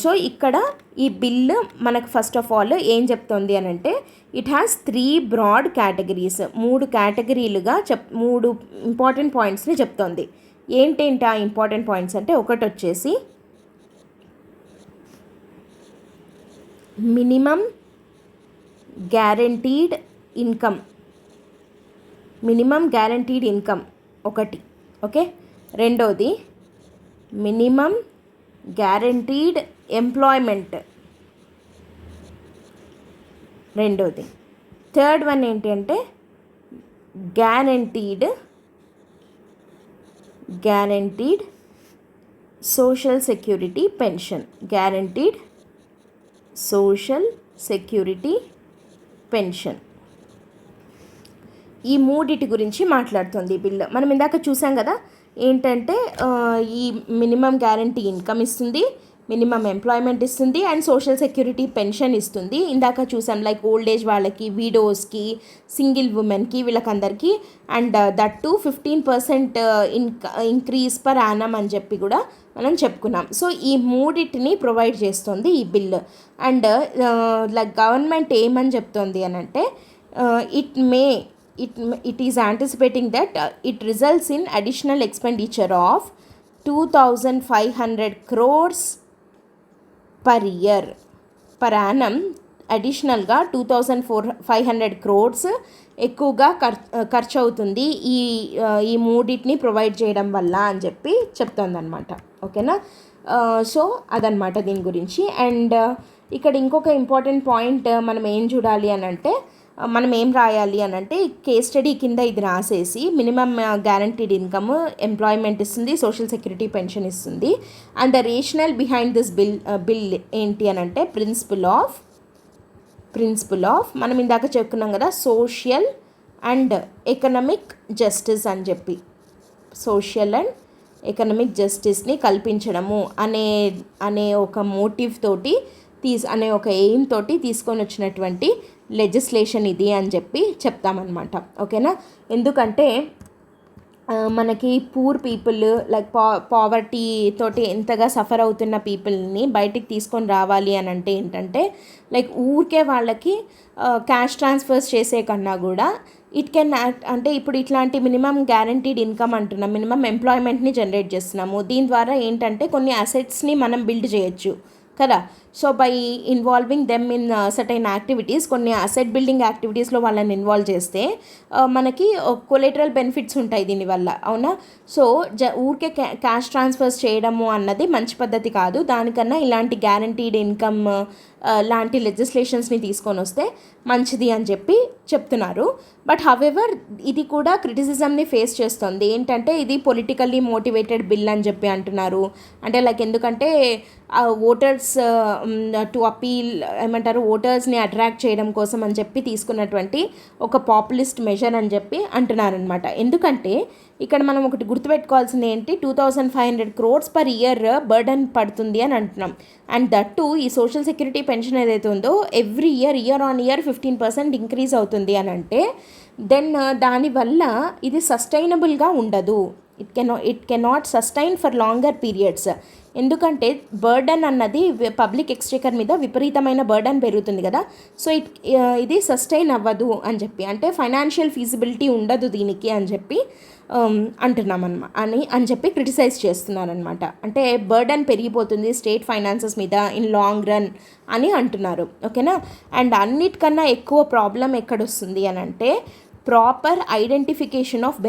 సో ఇక్కడ ఈ బిల్లు మనకు ఫస్ట్ ఆఫ్ ఆల్ ఏం చెప్తోంది అని అంటే ఇట్ హ్యాస్ 3 బ్రాడ్ కేటగిరీస్, 3 కేటగిరీలుగా 3 ఇంపార్టెంట్ పాయింట్స్ని చెప్తోంది. ఏంటేంటి ఆ ఇంపార్టెంట్ పాయింట్స్ అంటే ఒకటి వచ్చేసి మినిమం గ్యారంటీడ్ ఇన్కమ్ ఒకటి, ఓకే. రెండోది మినిమం గ్యారంటీడ్ ఎంప్లాయ్మెంట్ రెండోది. థర్డ్ వన్ ఏంటి అంటే గ్యారంటీడ్ సోషల్ సెక్యూరిటీ పెన్షన్. ఈ మూడిటి గురించి మాట్లాడుతుంది ఈ బిల్లు. మనం ఇందాక చూసాం కదా ఏంటంటే ఈ మినిమం గ్యారంటీ ఇన్కమ్ ఇస్తుంది, మినిమం ఎంప్లాయ్మెంట్ ఇస్తుంది అండ్ సోషల్ సెక్యూరిటీ పెన్షన్ ఇస్తుంది. ఇందాక చూసాం లైక్ ఓల్డ్ ఏజ్ వాళ్ళకి, వీడోస్కి, సింగిల్ ఉమెన్కి, వీళ్ళకందరికీ and that to 15% increase per annum అని చెప్పి కూడా మనం చెప్పుకున్నాం. సో ఈ మూడింటిని ప్రొవైడ్ చేస్తుంది ఈ బిల్లు. అండ్ లైక్ గవర్నమెంట్ ఏమని చెప్తుంది అని అంటే it is anticipating that it results in additional expenditure of 2,500 crores per year per annum. అడిషనల్గా 2,500 crores ఎక్కువగా ఖర్చు అవుతుంది ఈ మూడింటిని ప్రొవైడ్ చేయడం వల్ల అని చెప్తుంది అనమాట. ఓకేనా. సో అదనమాట దీని గురించి. అండ్ ఇక్కడ ఇంకొక ఇంపార్టెంట్ పాయింట్ మనం ఏం చూడాలి అని అంటే మనం ఏం రాయాలి అని అంటే కేస్ స్టడీ కింద ఇది రాసేసి మినిమం గ్యారంటీడ్ ఇన్కమ్, ఎంప్లాయ్మెంట్ ఇస్తుంది, సోషల్ సెక్యూరిటీ పెన్షన్ ఇస్తుంది. And the rational behind this bill ఏంటి అని అంటే ప్రిన్సిపల్ ఆఫ్ మనం ఇందాక చెప్పుకున్నాం కదా సోషల్ అండ్ ఎకనామిక్ జస్టిస్ అని సోషల్ అండ్ ఎకనామిక్ జస్టిస్ని కల్పించడము అనే ఒక మోటివ్ తోటి అనే ఒక ఎయిమ్ తోటి తీసుకొని వచ్చినటువంటి లెజిస్లేషన్ ఇది అని చెప్తామన్నమాట. ఓకేనా. ఎందుకంటే మనకి పూర్ పీపుల్ లైక్ పావర్టీ తోటి ఎంతగా సఫర్ అవుతున్న పీపుల్ని బయటికి తీసుకొని రావాలి అని అంటే ఏంటంటే లైక్ ఊరికే వాళ్ళకి క్యాష్ ట్రాన్స్ఫర్స్ చేసే కన్నా కూడా ఇట్ కెన్ యాక్ట్ అంటే ఇప్పుడు ఇట్లాంటి మినిమం గ్యారంటీడ్ ఇన్కమ్ అంటున్నాం, మినిమం ఎంప్లాయ్మెంట్ని జనరేట్ చేస్తున్నాము. దీని ద్వారా ఏంటంటే కొన్ని అసెట్స్ని మనం బిల్డ్ చేయొచ్చు కదా. So by involving them in certain activities, కొన్ని అసెట్ బిల్డింగ్ యాక్టివిటీస్లో వాళ్ళని ఇన్వాల్వ్ చేస్తే మనకి కొలేటరల్ బెనిఫిట్స్ ఉంటాయి దీనివల్ల, అవునా. సో ఊరికే క్యాష్ ట్రాన్స్ఫర్స్ చేయడము అన్నది మంచి పద్ధతి కాదు. దానికన్నా ఇలాంటి గ్యారంటీడ్ ఇన్కమ్ లాంటి లెజిస్లేషన్స్ని తీసుకొని వస్తే మంచిది అని చెప్తున్నారు. బట్ హవెవర్ ఇది కూడా క్రిటిసిజంని ఫేస్ చేస్తుంది. ఏంటంటే ఇది పొలిటికల్లీ మోటివేటెడ్ బిల్ అని అంటున్నారు. అంటే లైక్ ఎందుకంటే ఓటర్స్ టు అపీల్ ఏమంటారు ఓటర్స్ని అట్రాక్ట్ చేయడం కోసం అని తీసుకున్నటువంటి ఒక పాపులిస్ట్ మెజర్ అని అంటున్నారనమాట. ఎందుకంటే ఇక్కడ మనం ఒకటి గుర్తుపెట్టుకోవాల్సింది ఏంటి, 2,500 crores per year బర్డన్ పడుతుంది అని అంటున్నాం. అండ్ దట్ టు ఈ సోషల్ సెక్యూరిటీ పెన్షన్ ఏదైతే ఉందో every year on year 15% increase అవుతుంది అని అంటే దెన్ దానివల్ల ఇది సస్టైనబుల్గా ఉండదు. It cannot sustain for longer periods. ఎందుకంటే బర్డన్ అన్నది పబ్లిక్ ఎక్స్చెకర్ మీద విపరీతమైన బర్డన్ పెరుగుతుంది కదా. సో ఇది సస్టైన్ అవ్వదు అని చెప్పి, అంటే ఫైనాన్షియల్ ఫీజిబిలిటీ ఉండదు దీనికి అని చెప్పి అని చెప్పి క్రిటిసైజ్ చేస్తున్నారనమాట. అంటే బర్డన్ పెరిగిపోతుంది స్టేట్ ఫైనాన్సెస్ మీద ఇన్ లాంగ్ రన్ అని అంటున్నారు. ఓకేనా. అండ్ అన్నిటికన్నా ఎక్కువ ప్రాబ్లం ఎక్కడొస్తుంది అని అంటే ప్రాపర్ ఐడెంటిఫికేషన్ ఆఫ్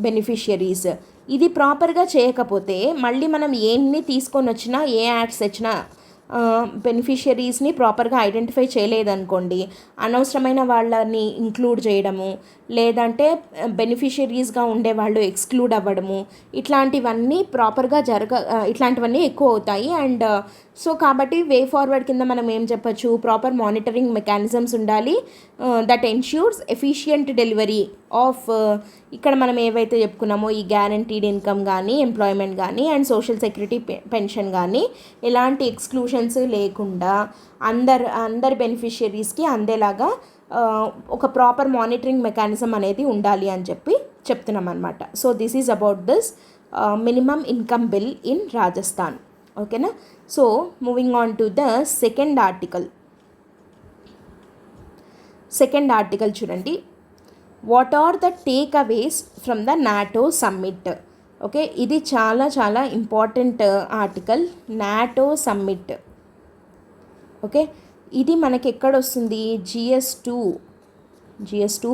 బెనిఫిషియరీస్. ఇది ప్రాపర్గా చేయకపోతే మళ్ళీ మనం ఎన్ని తీసుకొని వచ్చినా, ఏ యాడ్స్ వచ్చినా బెనిఫిషియరీస్ని ప్రాపర్గా ఐడెంటిఫై చేయలేదనుకోండి, అనవసరమైన వాళ్ళని ఇంక్లూడ్ చేయడము, లేదంటే బెనిఫిషియరీస్గా ఉండేవాళ్ళు ఎక్స్క్లూడ్ అవ్వడము, ఇట్లాంటివన్నీ ప్రాపర్గా ఇట్లాంటివన్నీ ఎక్కువ అవుతాయి. అండ్ సో కాబట్టి వే ఫార్వర్డ్ కింద మనం ఏం చెప్పచ్చు, ప్రాపర్ మానిటరింగ్ మెకానిజమ్స్ ఉండాలి that ensures efficient delivery of ఇక్కడ మనం ఏవైతే చెప్పుకున్నామో ఈ గ్యారంటీడ్ ఇన్కమ్ కానీ, ఎంప్లాయ్మెంట్ కానీ, అండ్ సోషల్ సెక్యూరిటీ పెన్షన్ కానీ ఎలాంటి ఎక్స్క్లూషన్స్ లేకుండా అందరి బెనిఫిషియరీస్కి అందేలాగా ఒక ప్రాపర్ మానిటరింగ్ మెకానిజం అనేది ఉండాలి అని చెప్పి చెప్తున్నాం అనమాట. So this is about this minimum income bill in Rajasthan. ఓకేనా. So moving on to the second article చూడండి. What are the takeaways from the NATO summit. Okay, ఇది చాలా చాలా important article. NATO summit. Okay, ఇది మనకి ఎక్కడొస్తుంది, జిఎస్2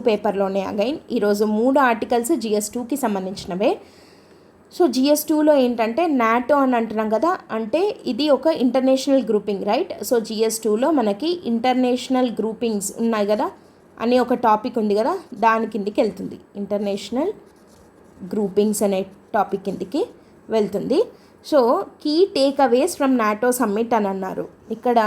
పేపర్లోనే. Again ఈరోజు 3 articles జిఎస్2కి సంబంధించినవే. So జిఎస్2లో ఏంటంటే నాటో అని అంటున్నాం కదా, అంటే ఇది ఒక ఇంటర్నేషనల్ గ్రూపింగ్, రైట్. సో జిఎస్2లో మనకి ఇంటర్నేషనల్ గ్రూపింగ్స్ ఉన్నాయి కదా అని ఒక టాపిక్ ఉంది కదా, దాని కిందికి వెళ్తుంది. ఇంటర్నేషనల్ గ్రూపింగ్స్ అనే టాపిక్ కిందికి వెళ్తుంది. So key takeaways from NATO summit అని అన్నారు. ఇక్కడ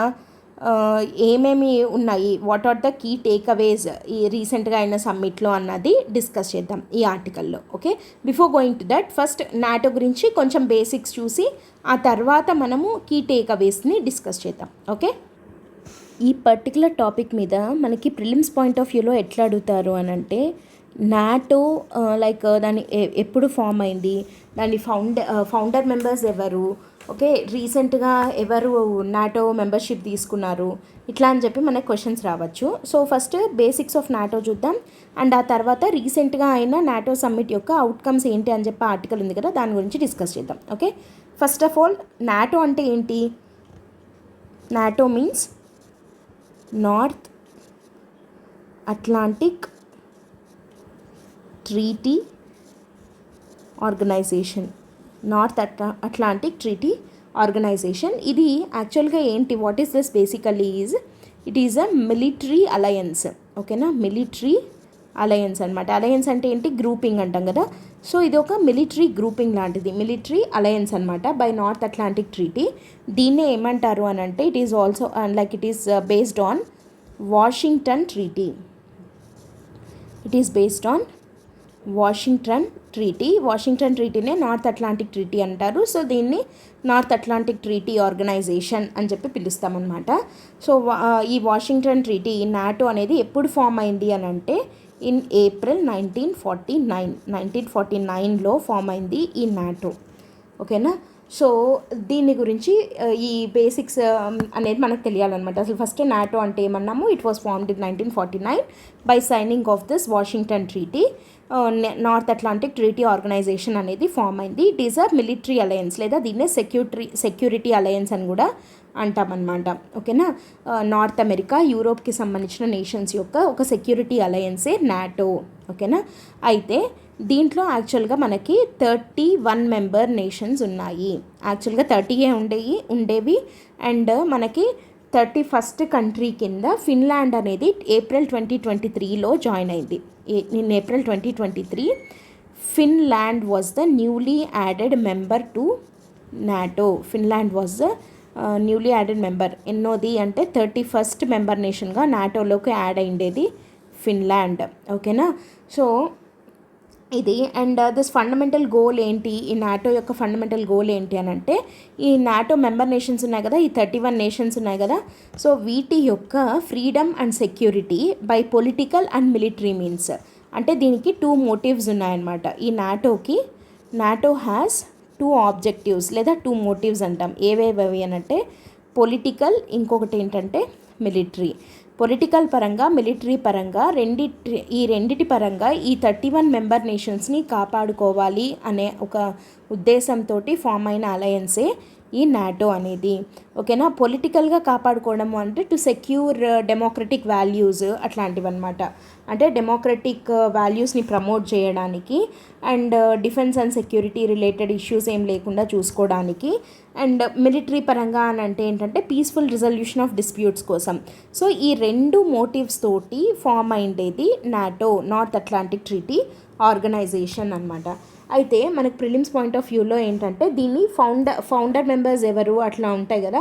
ఏమేమి ఉన్నాయి, what are the key takeaways ఈ రీసెంట్గా అయిన సమ్మిట్లో అన్నది డిస్కస్ చేద్దాం ఈ ఆర్టికల్లో. Okay, before going to that first NATO గురించి కొంచెం బేసిక్స్ చూసి ఆ తర్వాత మనము కీ టేక్ అవేస్ని డిస్కస్ చేద్దాం. ఓకే, ఈ పర్టికులర్ టాపిక్ మీద మనకి ప్రిలిమ్స్ పాయింట్ ఆఫ్ వ్యూలో ఎట్లా అడుగుతారు అని అంటే, నాటో లైక్ దాన్ని ఎప్పుడు ఫామ్ అయింది, దాని ఫౌండర్ మెంబర్స్ ఎవరు, ఓకే, రీసెంట్గా ఎవరు నాటో మెంబర్షిప్ తీసుకున్నారు, ఇట్లా అని చెప్పి మనకు క్వశ్చన్స్ రావచ్చు. So first basics of NATO చూద్దాం, అండ్ ఆ తర్వాత రీసెంట్గా అయిన నాటో సమ్మిట్ యొక్క అవుట్కమ్స్ ఏంటి అని చెప్పి ఆర్టికల్ ఉంది కదా, దాని గురించి డిస్కస్ చేద్దాం. Okay, first of all NATO అంటే ఏంటి? NATO means North Atlantic treaty organisation. Atlantic treaty organisation. ఇది యాక్చువల్గా ఏంటి, what is this basically is, it is a military alliance. ఓకేనా, మిలిటరీ అలయన్స్ అనమాట. అలయన్స్ అంటే ఏంటి, గ్రూపింగ్ అంటాం కదా. సో ఇది ఒక మిలిటరీ గ్రూపింగ్ లాంటిది, మిలిటరీ అలయన్స్ అనమాట బై నార్త్ అట్లాంటిక్ ట్రీటీ. దీన్నే ఏమంటారు అని అంటే, it is also like it is based on Washington treaty. It is based on Washington ట్రీటీనే నార్త్ అట్లాంటిక్ ట్రీటీ అంటారు. సో దీన్ని నార్త్ అట్లాంటిక్ ట్రీటీ ఆర్గనైజేషన్ అని చెప్పి పిలుస్తామన్నమాట. సో ఈ వాషింగ్టన్ ట్రీటీ నాటో అనేది ఎప్పుడు ఫామ్ అయింది అని అంటే ఇన్ ఏప్రిల్ 1949లో ఫామ్ అయింది ఈ నాటో. ఓకేనా. సో దీని గురించి ఈ బేసిక్స్ అనేది మనకు తెలియాలన్నమాట. అసలు ఫస్ట్ నాటో అంటే ఏమన్నాము, it was formed in 1949 by signing of this Washington treaty. North Atlantic treaty Organization అనేది ఫామ్ అయింది. It is a military alliance, లేదా దీన్నే సెక్యూరిటీ అలయన్స్ అని కూడా అంటామన్నమాట. ఓకేనా. నార్త్ అమెరికా, యూరోప్కి సంబంధించిన నేషన్స్ యొక్క ఒక సెక్యూరిటీ అలయన్సే నాటో. ఓకేనా. అయితే దీంట్లో యాక్చువల్గా మనకి 31 మెంబర్ నేషన్స్ ఉన్నాయి. యాక్చువల్గా 30 ఉండేవి. అండ్ మనకి 31st కంట్రీ కింద ఫిన్లాండ్ అనేది ఏప్రిల్ 2023లో జాయిన్ అయింది. In April 2023 Finland was the newly added member to NATO. Finland was the newly added member. ఎన్నోది అంటే 31st మెంబర్ నేషన్గా నాటోలోకి యాడ్ అయ్యేది ఫిన్లాండ్. ఓకేనా. సో ఇది. అండ్ దిస్ ఫండమెంటల్ గోల్ ఏంటి, ఈ నాటో యొక్క ఫండమెంటల్ గోల్ ఏంటి అని అంటే, ఈ నాటో మెంబర్ నేషన్స్ ఉన్నాయి కదా, ఈ 31 నేషన్స్ ఉన్నాయి కదా, సో వీటి యొక్క freedom and security by political and military means. అంటే దీనికి 2 మోటివ్స్ ఉన్నాయన్నమాట ఈ నాటోకి. నాటో హ్యాస్ 2 ఆబ్జెక్టివ్స్ లేదా 2 మోటివ్స్ అంటాం. ఏవేవి అని అంటే పొలిటికల్, ఇంకొకటి ఏంటంటే మిలిటరీ. పొలిటికల్ పరంగా, మిలిటరీ పరంగా, రెండిటి పరంగా ఈ 31 మెంబర్ నేషన్స్ని కాపాడుకోవాలి అనే ఒక ఉద్దేశంతో ఫామ్ అయిన అలయన్సే ఈ నాటో అనేది. ఓకేనా. పొలిటికల్గా కాపాడుకోవడం అంటే టు సెక్యూర్ డెమోక్రటిక్ వాల్యూస్ అట్లాంటివి అనమాట. అంటే డెమోక్రటిక్ వాల్యూస్ని ప్రమోట్ చేయడానికి, and defence and security related issues ఏం లేకుండా చూసుకోవడానికి, అండ్ మిలిటరీ పరంగా అని అంటే ఏంటంటే పీస్ఫుల్ రిజల్యూషన్ ఆఫ్ డిస్ప్యూట్స్ కోసం. సో ఈ 2 మోటివ్స్ తోటి ఫామ్ అయిండేది NATO, North Atlantic treaty Organization అనమాట. అయితే మనకు ప్రిలిమ్స్ పాయింట్ ఆఫ్ వ్యూలో ఏంటంటే దీన్ని ఫౌండర్ మెంబర్స్ ఎవరు అట్లా ఉంటాయి కదా,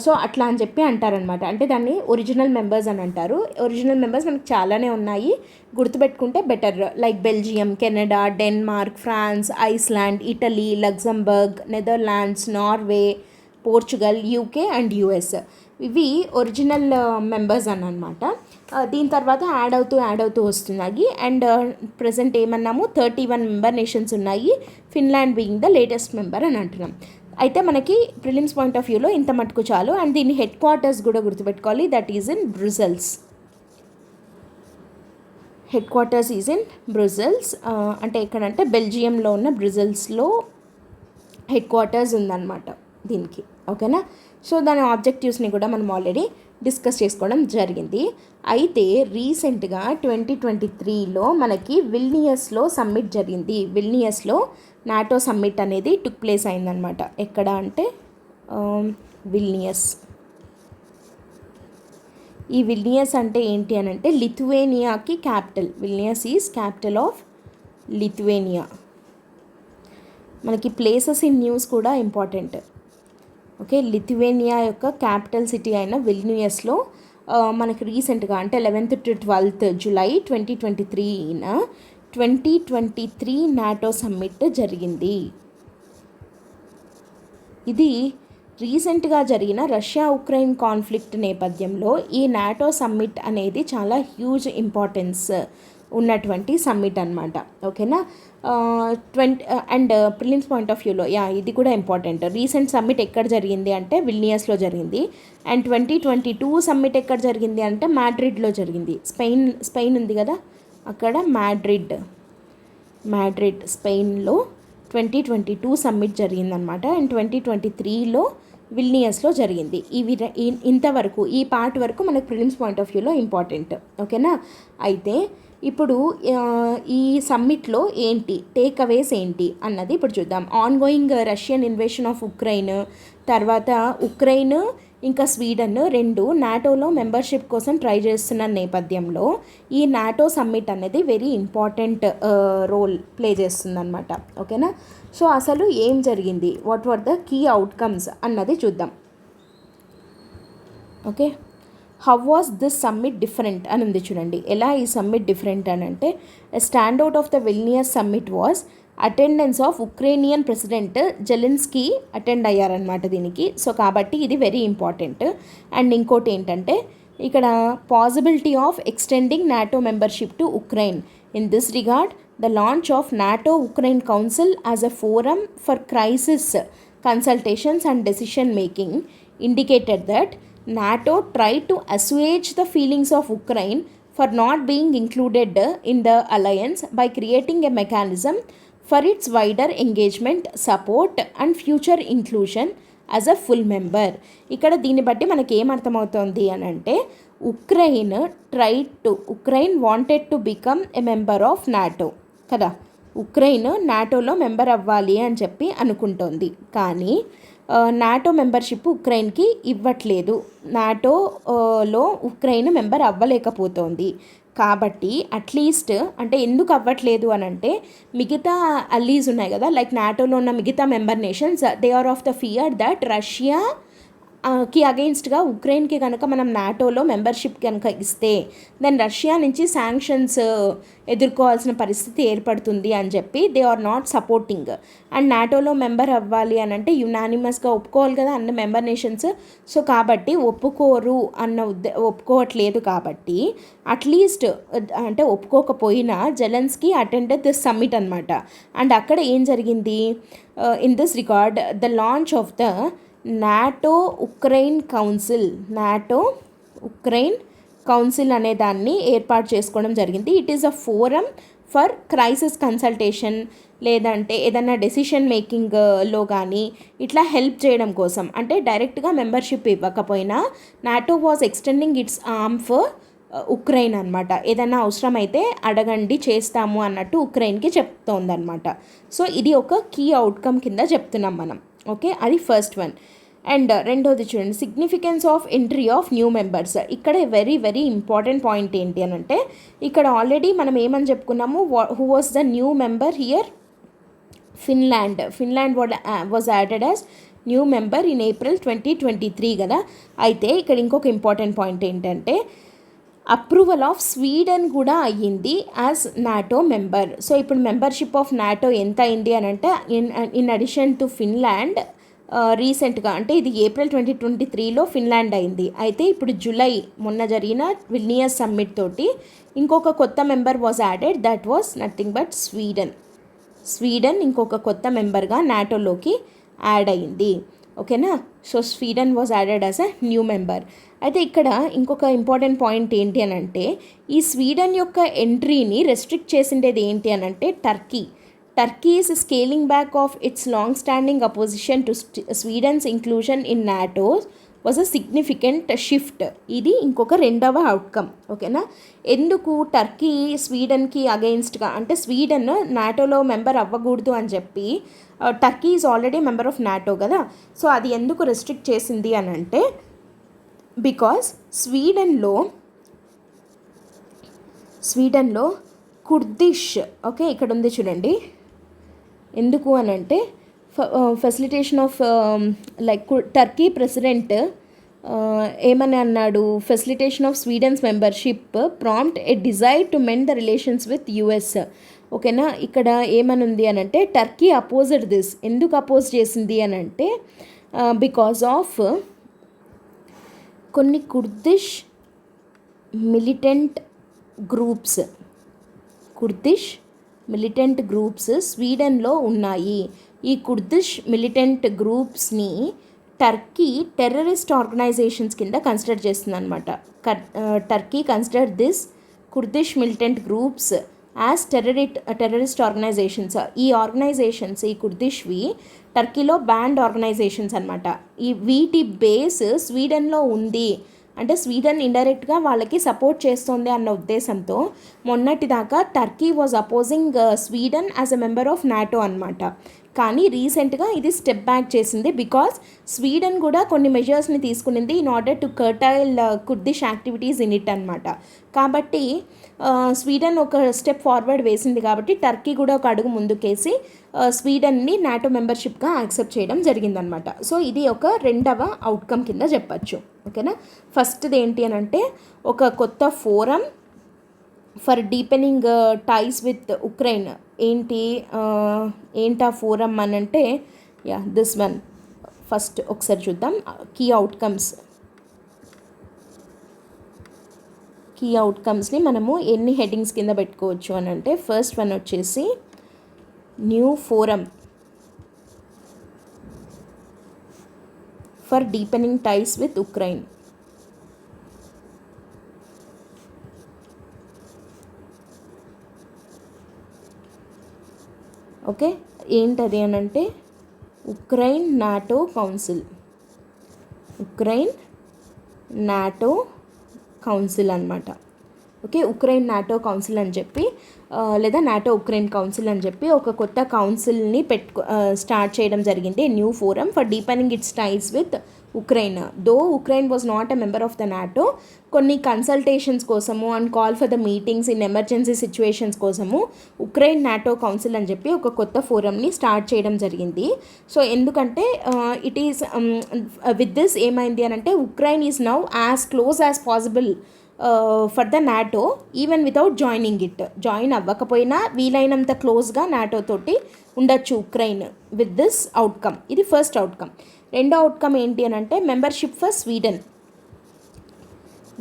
సో అట్లా అని చెప్పి అంటారనమాట. అంటే దాన్ని ఒరిజినల్ మెంబర్స్ అని అంటారు. ఒరిజినల్ మెంబర్స్ మనకు చాలానే ఉన్నాయి, గుర్తుపెట్టుకుంటే better. Like Belgium, Canada, Denmark, France, Iceland, Italy, Luxembourg, Netherlands, Norway, Portugal, UK and US. ఇవి ఒరిజినల్ మెంబర్స్ అని అనమాట. దీని తర్వాత యాడ్ అవుతూ వస్తున్నాయి. అండ్ ప్రజెంట్ ఏమన్నాము 31 మెంబర్ నేషన్స్ ఉన్నాయి, Finland being the latest member అని అంటున్నాం. అయితే మనకి ప్రిలిమ్స్ పాయింట్ ఆఫ్ వ్యూలో ఇంత మటుకు చాలు. అండ్ దీని హెడ్ క్వార్టర్స్ కూడా గుర్తుపెట్టుకోవాలి, that is in Brussels. Headquarters is in Brussels. అంటే ఎక్కడంటే బెల్జియంలో ఉన్న బ్రుసెల్స్లో హెడ్ క్వార్టర్స్ ఉందన్నమాట దీనికి. ఓకేనా. సో దాని ఆబ్జెక్టివ్స్ని కూడా మనం ఆల్రెడీ డిస్కస్ చేసుకోవడం జరిగింది. అయితే రీసెంట్గా 2023లో మనకి విల్నియస్లో సమ్మిట్ జరిగింది. విల్నియస్లో నాటో సమ్మిట్ అనేది టుక్ ప్లేస్ అయిందనమాట. ఎక్కడ అంటే విల్నియస్. ఈ విల్నియస్ అంటే ఏంటి అని అంటే లిథువేనియాకి capital. Vilnius is capital of Lithuania. మనకి ప్లేసెస్ ఇన్ న్యూస్ కూడా ఇంపార్టెంట్. ఓకే. లిథువేనియా యొక్క క్యాపిటల్ సిటీ అయిన విల్నియస్లో మనకి రీసెంట్గా అంటే 11th to 12th జూలై 2023న 2023 నాటో సమ్మిట్ జరిగింది. ఇది రీసెంట్గా జరిగిన రష్యా ఉక్రెయిన్ కాన్ఫ్లిక్ట్ నేపథ్యంలో ఈ నాటో సమ్మిట్ అనేది చాలా హ్యూజ్ ఇంపార్టెన్స్ ఉన్నటువంటి సమ్మిట్ అనమాట. ఓకేనా. అండ్ ప్రిలిమ్స్ పాయింట్ ఆఫ్ వ్యూలో ఇది కూడా ఇంపార్టెంట్. రీసెంట్ సమ్మిట్ ఎక్కడ జరిగింది అంటే విల్నియస్లో జరిగింది. అండ్ 2022 సమ్మిట్ ఎక్కడ జరిగింది అంటే మాడ్రిడ్లో జరిగింది. స్పెయిన్ ఉంది కదా, అక్కడ మాడ్రిడ్ స్పెయిన్లో 2022 సమ్మిట్ జరిగిందనమాట. అండ్ 2023లో విల్నియస్లో జరిగింది. ఇంతవరకు ఈ పార్ట్ వరకు మనకు ప్రిలిమ్స్ పాయింట్ ఆఫ్ వ్యూలో ఇంపార్టెంట్. ఓకేనా. అయితే ఇప్పుడు ఈ సమ్మిట్లో ఏంటి టేక్ అవేస్ ఏంటి అన్నది ఇప్పుడు చూద్దాం. Ongoing Russian invasion of Ukraine, తర్వాత ఉక్రెయిన్ ఇంకా స్వీడన్ 2 నాటోలో మెంబర్షిప్ కోసం ట్రై చేస్తున్న నేపథ్యంలో ఈ నాటో సమ్మిట్ అనేది వెరీ ఇంపార్టెంట్ రోల్ ప్లే చేస్తుందన్నమాట. ఓకేనా. సో అసలు ఏం జరిగింది, what were the key outcomes అన్నది చూద్దాం. Okay. How was this summit different అని ఉంది చూడండి. ఎలా ఈ సమ్మిట్ డిఫరెంట్ అని అంటే stand out of the Vilnius summit was attendance of Ukrainian president Zelensky attend అయ్యారనమాట దీనికి. సో కాబట్టి ఇది వెరీ ఇంపార్టెంట్. అండ్ ఇంకోటి ఏంటంటే ఇక్కడ possibility of extending NATO membership to Ukraine. In this regard the launch of NATO Ukraine council as a forum for crisis consultations and decision making indicated that NATO tried to assuage the feelings of Ukraine for not being included in the alliance by creating a mechanism for its wider engagement, support and future inclusion as a full member. ఇక్కడ దీన్ని బట్టి మనకి ఏం అర్థమవుతుంది అని అంటే Ukraine wanted to become a member of NATO కదా. Ukraine నాటోలో member అవ్వాలి అని చెప్పి అనుకుంటోంది, కానీ నాటో మెంబర్షిప్ ఉక్రెయిన్కి ఇవ్వట్లేదు. నాటోలో ఉక్రెయిన్ మెంబర్ అవ్వలేకపోతోంది. కాబట్టి అట్లీస్ట్ అంటే ఎందుకు అవ్వట్లేదు అని అంటే మిగతా అల్లీస్ ఉన్నాయి కదా, లైక్ నాటోలో ఉన్న మిగతా member nations they are of the fear that Russia కి అగెయిన్స్ట్గా ఉక్రెయిన్కి కనుక మనం నాటోలో మెంబర్షిప్ కనుక ఇస్తే దెన్ రష్యా నుంచి శాంక్షన్స్ ఎదుర్కోవాల్సిన పరిస్థితి ఏర్పడుతుంది అని చెప్పి they are not supporting. And నాటోలో మెంబర్ అవ్వాలి అని అంటే యునానిమస్గా ఒప్పుకోవాలి కదా అన్ని మెంబర్ నేషన్స్. సో కాబట్టి ఒప్పుకోరు ఒప్పుకోవట్లేదు కాబట్టి అట్లీస్ట్ అంటే ఒప్పుకోకపోయినా జెలెన్స్కీ అటెండెడ్ దిస్ సమ్మిట్ అనమాట. అండ్ అక్కడ ఏం జరిగింది, in this record the launch of the NATO Ukraine council అనే దాన్ని ఏర్పాటు చేసుకోవడం జరిగింది. It is a forum for crisis consultation, లేదంటే ఏదైనా డెసిషన్ మేకింగ్లో కానీ ఇట్లా హెల్ప్ చేయడం కోసం. అంటే డైరెక్ట్గా మెంబర్షిప్ ఇవ్వకపోయినా NATO was extending it's arm for Ukraine అనమాట. ఏదైనా అవసరమైతే అడగండి చేస్తాము అన్నట్టు ఉక్రెయిన్కి చెప్తోందనమాట. సో ఇది ఒక కీ అవుట్కమ్ కింద చెప్తున్నాం మనం. ఓకే, అది ఫస్ట్ వన్. అండ్ రెండోది చూడండి, significance of entry of new members. ఇక్కడ వెరీ వెరీ ఇంపార్టెంట్ పాయింట్ ఏంటి అని అంటే, ఇక్కడ ఆల్రెడీ మనం ఏమని చెప్పుకున్నాము, who was the new member here, Finland was added as new member in April 2023 కదా. అయితే ఇక్కడ ఇంకొక ఇంపార్టెంట్ పాయింట్ ఏంటంటే అప్రూవల్ ఆఫ్ స్వీడన్ కూడా అయ్యింది యాజ్ నాటో మెంబర్. సో ఇప్పుడు మెంబర్షిప్ ఆఫ్ నాటో ఎంత అయింది అని అంటే ఇన్ అడిషన్ టు ఫిన్లాండ్ రీసెంట్గా అంటే ఇది ఏప్రిల్ 2023లో ఫిన్లాండ్ అయింది. అయితే ఇప్పుడు జూలై మొన్న జరిగిన విల్నియస్ సమ్మిట్ తోటి ఇంకొక కొత్త member was added, that was nothing but Sweden ఇంకొక కొత్త మెంబర్గా నాటోలోకి యాడ్ అయింది. ఓకేనా. So Sweden was added as a new member. అయితే ఇక్కడ ఇంకొక ఇంపార్టెంట్ పాయింట్ ఏంటి అని అంటే, ఈ స్వీడన్ యొక్క ఎంట్రీని రెస్ట్రిక్ట్ చేసిండేది ఏంటి అని అంటే Turkey is scaling back of its long standing opposition to Sweden's inclusion in NATO was a significant shift. ఇది ఇంకొక రెండవ అవుట్కమ్. ఓకేనా. ఎందుకు టర్కీ స్వీడన్కి అగెయిన్స్ట్గా అంటే స్వీడన్ నాటోలో మెంబర్ అవ్వకూడదు అని చెప్పి, Turkey is already member of NATO కదా. సో అది ఎందుకు రెస్ట్రిక్ట్ చేసింది అని అంటే, బికాస్ స్వీడన్లో కుర్దిష్, ఓకే ఇక్కడ ఉంది చూడండి, ఎందుకు అని అంటే facilitation of like Turkey president ఏమని అన్నాడు, facilitation of Sweden's membership prompt a desire to mend the relations with US. ఓకేనా. ఇక్కడ ఏమని ఉంది అని అంటే టర్కీ అపోజ్డ్ దిస్. ఎందుకు అపోజ్ చేసింది అని అంటే బికాజ్ ఆఫ్ కొన్ని కుర్దిష్ మిలిటెంట్ గ్రూప్స్ స్వీడన్లో ఉన్నాయి. ఈ కుర్దిష్ మిలిటెంట్ గ్రూప్స్ని టర్కీ టెర్రరిస్ట్ ఆర్గనైజేషన్స్ కింద కన్సిడర్ చేస్తుంది అనమాట. Turkey consider this Kurdish militant groups as terrorist organisations. ఈ ఆర్గనైజేషన్స్ ఈ కుర్దిష్వి టర్కీలో బ్యాండ్ ఆర్గనైజేషన్స్ అనమాట. ఈ వీటి బేస్ స్వీడన్లో ఉంది అంటే స్వీడన్ ఇండైరెక్ట్గా వాళ్ళకి సపోర్ట్ చేస్తుంది అన్న ఉద్దేశంతో మొన్నటిదాకా Turkey was opposing Sweden as a member of NATO అనమాట. కానీ రీసెంట్గా ఇది స్టెప్ బ్యాక్ చేసింది బికాస్ స్వీడన్ కూడా కొన్ని మెజర్స్ని తీసుకునింది in order to curtail Kurdish activities in it అనమాట. కాబట్టి స్వీడన్ ఒక స్టెప్ ఫార్వర్డ్ వేసింది కాబట్టి టర్కీ కూడా ఒక అడుగు ముందుకేసి స్వీడన్ని నాటో మెంబర్షిప్గా యాక్సెప్ట్ చేయడం జరిగిందనమాట. సో ఇది ఒక రెండవ అవుట్కమ్ కింద చెప్పచ్చు. ఓకేనా. ఫస్ట్ది ఏంటి అని అంటే ఒక కొత్త forum for deepening ties with Ukraine. ఏంటా ఫోరం అని అంటే దిస్ వన్. ఫస్ట్ ఒకసారి చూద్దాం కీ అవుట్కమ్స్ని మనము ఎన్ని హెడ్డింగ్స్ కింద పెట్టుకోవచ్చు అని అంటే, ఫస్ట్ వన్ వచ్చేసి new forum for deepening ties with Ukraine. Okay. ఏంటది అని అంటే ఉక్రెయిన్ నాటో కౌన్సిల్ అనమాట. ఓకే, ఉక్రెయిన్ నాటో కౌన్సిల్ అని చెప్పి లేదా నాటో ఉక్రెయిన్ కౌన్సిల్ అని చెప్పి ఒక కొత్త కౌన్సిల్ని స్టార్ట్ చేయడం జరిగింది, new forum for deepening its ties with Ukraine. Though Ukraine was not a member of the NATO, కొన్ని కన్సల్టేషన్స్ కోసము and call for the meetings in emergency situations కోసము ఉక్రెయిన్ నాటో కౌన్సిల్ అని చెప్పి ఒక కొత్త ఫోరంని స్టార్ట్ చేయడం జరిగింది. సో ఎందుకంటే ఇట్ ఈస్ విత్ దిస్ ఏమైంది అని అంటే Ukraine is now as close as possible for the NATO even without joining it. Join అవ్వకపోయినా వీలైనంత క్లోజ్గా నాటో తోటి ఉండొచ్చు ఉక్రెయిన్ విత్ దిస్ అవుట్కమ్. ఇది ఫస్ట్ అవుట్కమ్. రెండో అవుట్కమ్ ఏంటి అని అంటే membership for Sweden.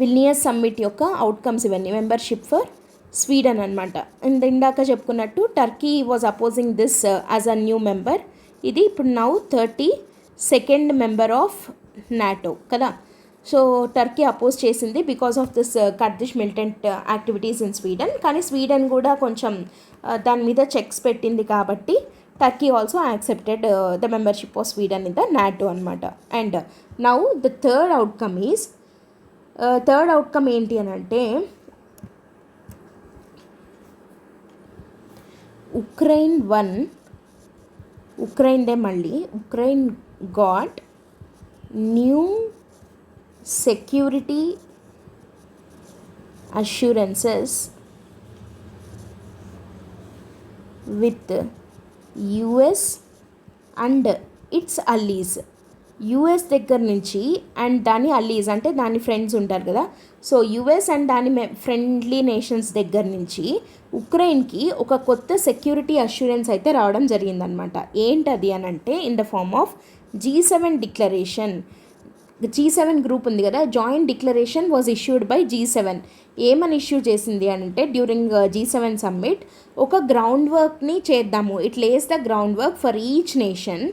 Vilnius summit యొక్క అవుట్కమ్స్ ఇవన్నీ. మెంబర్షిప్ ఫర్ స్వీడన్ అనమాట. ఇందాక చెప్పుకున్నట్టు Turkey was opposing this as a new member. ఇది ఇప్పుడు now 32nd member of NATO కదా. సో టర్కీ అపోజ్ చేసింది because of this Kurdish militant activities in Sweden. కానీ స్వీడన్ కూడా కొంచెం దాని మీద చెక్స్ పెట్టింది కాబట్టి Turkey also accepted the membership of Sweden in the NATO అనమాట. And now the third outcome ఏంటి అని అంటే Ukraine got new security assurances with US and its allies. US దగ్గర నుంచి అండ్ దాని అల్లీస్ అంటే దాని ఫ్రెండ్స్ ఉంటారు కదా. సో యుఎస్ అండ్ దాని ఫ్రెండ్లీ నేషన్స్ దగ్గర నుంచి ఉక్రెయిన్కి ఒక కొత్త సెక్యూరిటీ అష్యూరెన్స్ అయితే రావడం జరిగిందనమాట. ఏంటది అని అంటే in the form of G7 declaration. G7 group ఉంది కదా, joint declaration was issued by G7. ఏమని ఇష్యూ చేసింది అని అంటే డ్యూరింగ్ G7 సమ్మిట్ ఒక గ్రౌండ్ వర్క్ని చేద్దాము. It lays the ground work for each nation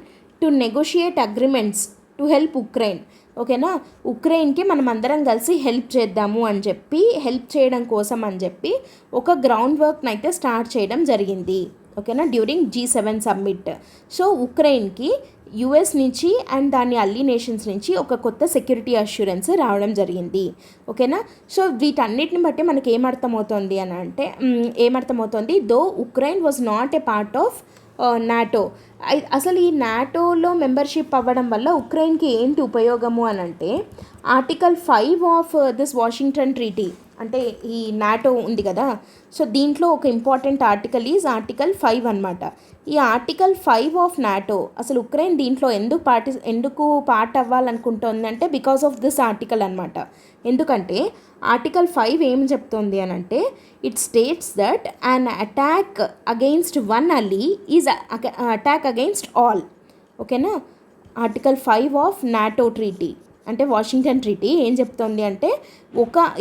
to negotiate agreements to help Ukraine. ఓకేనా, ఉక్రెయిన్కి మనం అందరం కలిసి హెల్ప్ చేద్దాము అని చెప్పి, హెల్ప్ చేయడం కోసం అని చెప్పి ఒక గ్రౌండ్ వర్క్ని అయితే స్టార్ట్ చేయడం జరిగింది. ఓకేనా, డ్యూరింగ్ G7 సమ్మిట్. సో ఉక్రెయిన్కి యుఎస్ నుంచి అండ్ దాని అల్లీ నేషన్స్ నుంచి ఒక కొత్త సెక్యూరిటీ అష్యూరెన్స్ రావడం జరిగింది. ఓకేనా, సో వీటన్నిటిని బట్టి మనకి ఏమర్థమవుతుంది అని అంటే though Ukraine was not a part of NATO. అసలు ఈ నాటోలో మెంబర్షిప్ అవ్వడం వల్ల ఉక్రెయిన్కి ఏంటి ఉపయోగము అని అంటే article 5 of this Washington treaty, అంటే ఈ నాటో ఉంది కదా. సో దీంట్లో ఒక ఇంపార్టెంట్ ఆర్టికల్ ఈజ్ ఆర్టికల్ 5 అనమాట. ఈ ఆర్టికల్ 5 ఆఫ్ నాటో అసలు ఉక్రెయిన్ దీంట్లో ఎందుకు పార్ట్ అవ్వాలనుకుంటుంది అంటే బికాస్ ఆఫ్ దిస్ ఆర్టికల్ అనమాట. ఎందుకంటే ఆర్టికల్ 5 ఏం చెప్తుంది అని అంటే it states that an attack against one Ali is attack against all. ఓకేనా, ఆర్టికల్ 5 ఆఫ్ నాటో ట్రీటీ అంటే వాషింగ్టన్ ట్రీటీ ఏం చెప్తుంది అంటే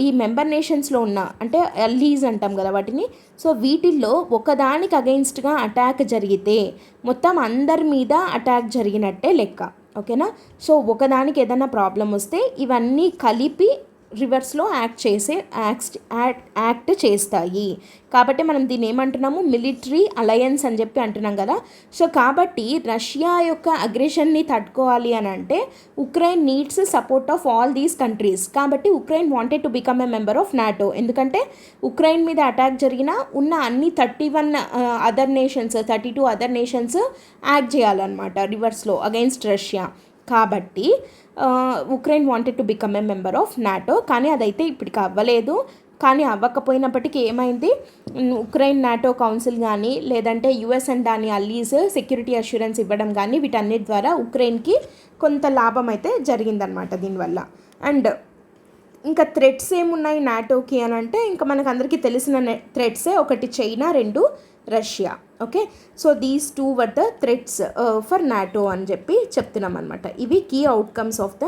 ఈ మెంబర్ నేషన్స్లో ఉన్న అంటే అల్లీస్ అంటాం కదా వాటిని. సో వీటిల్లో ఒకదానికి అగెయిన్స్ట్గా అటాక్ జరిగితే మొత్తం అందరి మీద అటాక్ జరిగినట్టే లెక్క. ఓకేనా, సో ఒకదానికి ఏదైనా ప్రాబ్లం వస్తే ఇవన్నీ కలిపి రివర్స్లో యాక్ట్ చేస్తాయి. కాబట్టి మనం దీన్ని ఏమంటున్నాము, మిలిటరీ అలయన్స్ అని చెప్పి అంటున్నాం కదా. సో కాబట్టి రష్యా యొక్క అగ్రెషన్ని తట్టుకోవాలి అని అంటే Ukraine needs support of all these countries. కాబట్టి Ukraine wanted to become a member of NATO. ఎందుకంటే ఉక్రెయిన్ మీద అటాక్ జరిగినా ఉన్న అన్ని 32 అదర్ నేషన్స్ యాక్ట్ చేయాలన్నమాట రివర్స్లో అగెయిన్స్ట్ రష్యా. కాబట్టి Ukraine wanted to become a member of NATO. కానీ అదైతే ఇప్పటికి అవ్వలేదు. కానీ అవ్వకపోయినప్పటికీ ఏమైంది, ఉక్రెయిన్ నాటో కౌన్సిల్ కానీ లేదంటే యుఎస్ అండ్ దాని అల్లీస్ సెక్యూరిటీ అష్యూరెన్స్ ఇవ్వడం కానీ వీటన్నిటి ద్వారా ఉక్రెయిన్కి కొంత లాభం అయితే జరిగిందనమాట దీనివల్ల. అండ్ ఇంకా థ్రెట్స్ ఏమున్నాయి నాటోకి అని అంటే ఇంకా మనకు అందరికీ తెలిసిన థ్రెట్సే. ఒకటి China, 2 Russia. Okay, so these 2 were the threats for NATO అని చెప్పి చెప్తున్నాం అనమాట. ఇవి key outcomes of the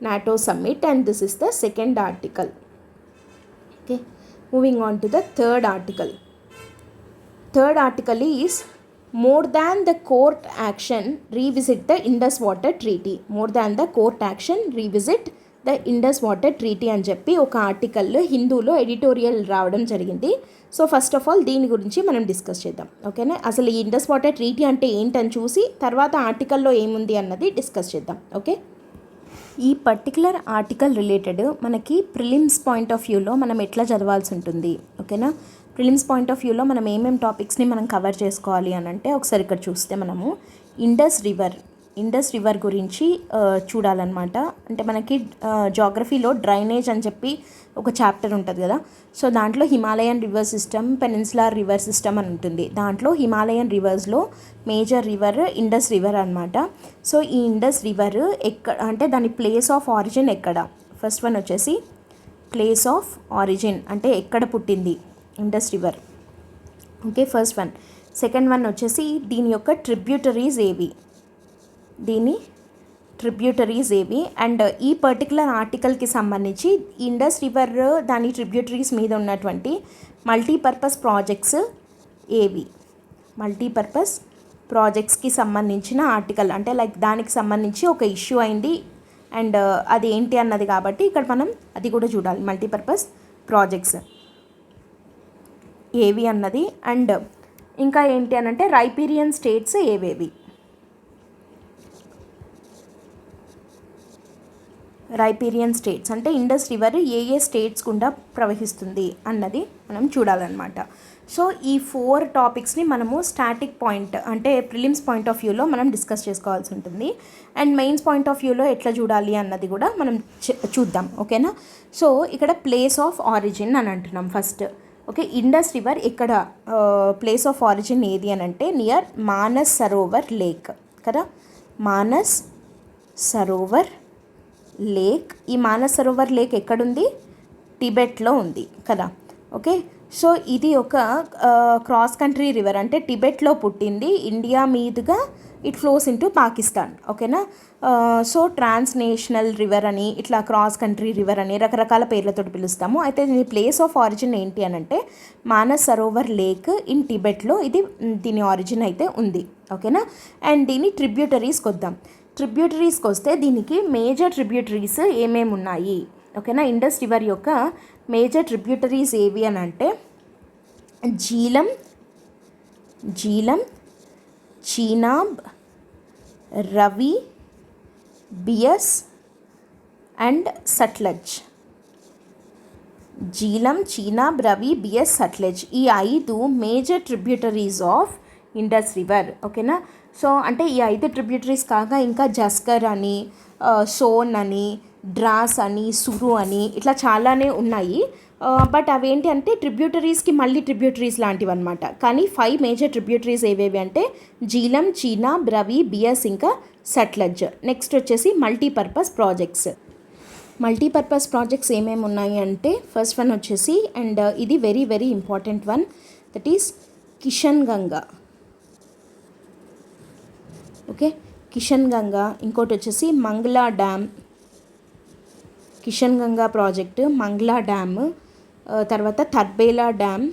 NATO summit and this is the second article. Okay, moving on to the third article. Third article is more than the court action revisit the Indus water treaty. More than the court action revisit the Indus water treaty అని చెప్పి ఒక article హిందూలో editorial రావడం జరిగింది. So first of all దీని గురించి మనం discuss చేద్దాం. ఓకేనా, అసలు ఈ ఇండస్ వాటర్ ట్రీటీ అంటే ఏంటని చూసి తర్వాత ఆర్టికల్లో ఏముంది అన్నది డిస్కస్ చేద్దాం. ఓకే, ఈ పర్టికులర్ ఆర్టికల్ రిలేటెడ్ మనకి ప్రిలిమ్స్ పాయింట్ ఆఫ్ వ్యూలో మనం ఎట్లా చదవాల్సి ఉంటుంది, ఓకేనా. ప్రిలిమ్స్ పాయింట్ ఆఫ్ వ్యూలో మనం ఏమేమి టాపిక్స్ని మనం కవర్ చేసుకోవాలి అని అంటే, ఒకసారి ఇక్కడ చూస్తే మనము ఇండస్ రివర్ గురించి చూడాలన్నమాట. అంటే మనకి జాగ్రఫీలో డ్రైనేజ్ అని చెప్పి ఒక చాప్టర్ ఉంటుంది కదా. సో దాంట్లో Himalayan river system, peninsular river system అని ఉంటుంది. దాంట్లో హిమాలయన్ రివర్స్లో మేజర్ రివర్ ఇండస్ రివర్ అనమాట. సో ఈ ఇండస్ రివర్ ఎక్కడ అంటే దాని ప్లేస్ ఆఫ్ ఆరిజిన్ ఎక్కడ, ఫస్ట్ వన్ వచ్చేసి ప్లేస్ ఆఫ్ ఆరిజిన్ అంటే ఎక్కడ పుట్టింది Indus river, okay, first one. Second one వచ్చేసి దీని యొక్క ట్రిబ్యూటరీస్ ఏవి, అండ్ ఈ పర్టికులర్ ఆర్టికల్కి సంబంధించి ఇండస్ రివర్ దాని ట్రిబ్యూటరీస్ మీద ఉన్నటువంటి మల్టీపర్పస్ ప్రాజెక్ట్స్ ఏవి, మల్టీపర్పస్ ప్రాజెక్ట్స్కి సంబంధించిన ఆర్టికల్. అంటే లైక్ దానికి సంబంధించి ఒక ఇష్యూ అయింది అండ్ అది ఏంటి అన్నది, కాబట్టి ఇక్కడ మనం అది కూడా చూడాలి, మల్టీపర్పస్ ప్రాజెక్ట్స్ ఏవి అన్నది. అండ్ ఇంకా ఏంటి అని అంటే రైపీరియన్ స్టేట్స్ ఏవేవి, రైపీరియన్ స్టేట్స్ అంటే ఇండస్ రివర్ ఏ స్టేట్స్ గుండా ప్రవహిస్తుంది అన్నది మనం చూడాలన్నమాట. సో ఈ 4 టాపిక్స్ని మనము స్టాటిక్ పాయింట్ అంటే ప్రిలిమ్స్ పాయింట్ ఆఫ్ వ్యూలో మనం డిస్కస్ చేసుకోవాల్సి ఉంటుంది. అండ్ మెయిన్స్ పాయింట్ ఆఫ్ వ్యూలో ఎట్లా చూడాలి అన్నది కూడా మనం చూద్దాం, ఓకేనా. సో ఇక్కడ ప్లేస్ ఆఫ్ ఆరిజిన్ అని అంటున్నాం ఫస్ట్, ఓకే. ఇండస్ రివర్ ఇక్కడ ప్లేస్ ఆఫ్ ఆరిజిన్ ఏది అని అంటే నియర్ మానస్ సరోవర్ లేక్ కదా, మానస్ సరోవర్ లేక్. ఈ మానస్ సరోవర్ లేక్ ఎక్కడుంది, టిబెట్లో ఉంది కదా, ఓకే. సో ఇది ఒక క్రాస్ కంట్రీ రివర్, అంటే టిబెట్లో పుట్టింది, ఇండియా మీదుగా ఇట్ ఫ్లోస్ ఇంటూ పాకిస్తాన్, ఓకేనా. సో ట్రాన్స్నేషనల్ రివర్ అని, ఇట్లా క్రాస్ కంట్రీ రివర్ అని రకరకాల పేర్లతో పిలుస్తాము. అయితే దీని ప్లేస్ ఆఫ్ ఆరిజిన్ ఏంటి అని అంటే మానస్ సరోవర్ లేక్ ఇన్ టిబెట్లో ఇది దీని ఆరిజిన్ అయితే ఉంది, ఓకేనా. అండ్ దీని ట్రిబ్యూటరీస్కి వద్దాం. ట్రిబ్యూటరీస్కి వస్తే దీనికి మేజర్ ట్రిబ్యూటరీస్ ఏమేమి ఉన్నాయి, ఓకేనా. ఇండస్ రివర్ యొక్క మేజర్ ట్రిబ్యూటరీస్ ఏవి అని అంటే Jhelum, Chenab, Ravi, BS and Sutlej. Jhelum, Chenab, Ravi, BS, Sutlej ఈ 5 major tributaries of Indus river, ఓకేనా. సో అంటే ఈ 5 ట్రిబ్యూటరీస్ కాగా ఇంకా జస్కర్ అని, సోన్ అని, డ్రాస్ అని, సురు అని ఇట్లా చాలానే ఉన్నాయి. బట్ అవేంటి అంటే ట్రిబ్యూటరీస్కి మళ్ళీ ట్రిబ్యూటరీస్ లాంటివి అనమాట. కానీ 5 మేజర్ ట్రిబ్యూటరీస్ ఏవేవి అంటే జీలం, చీనాబ్, రవి, బియస్ ఇంకా సట్లెజ్. నెక్స్ట్ వచ్చేసి మల్టీపర్పస్ ప్రాజెక్ట్స్ ఏమేమి ఉన్నాయి అంటే ఫస్ట్ వన్ వచ్చేసి అండ్ ఇది very very important one, that is Kishanganga, okay. Kishanganga. ఇంకోటి వచ్చేసి Mangla dam, Kishanganga project, Mangla dam, తర్వాత తర్బేలా డ్యామ్,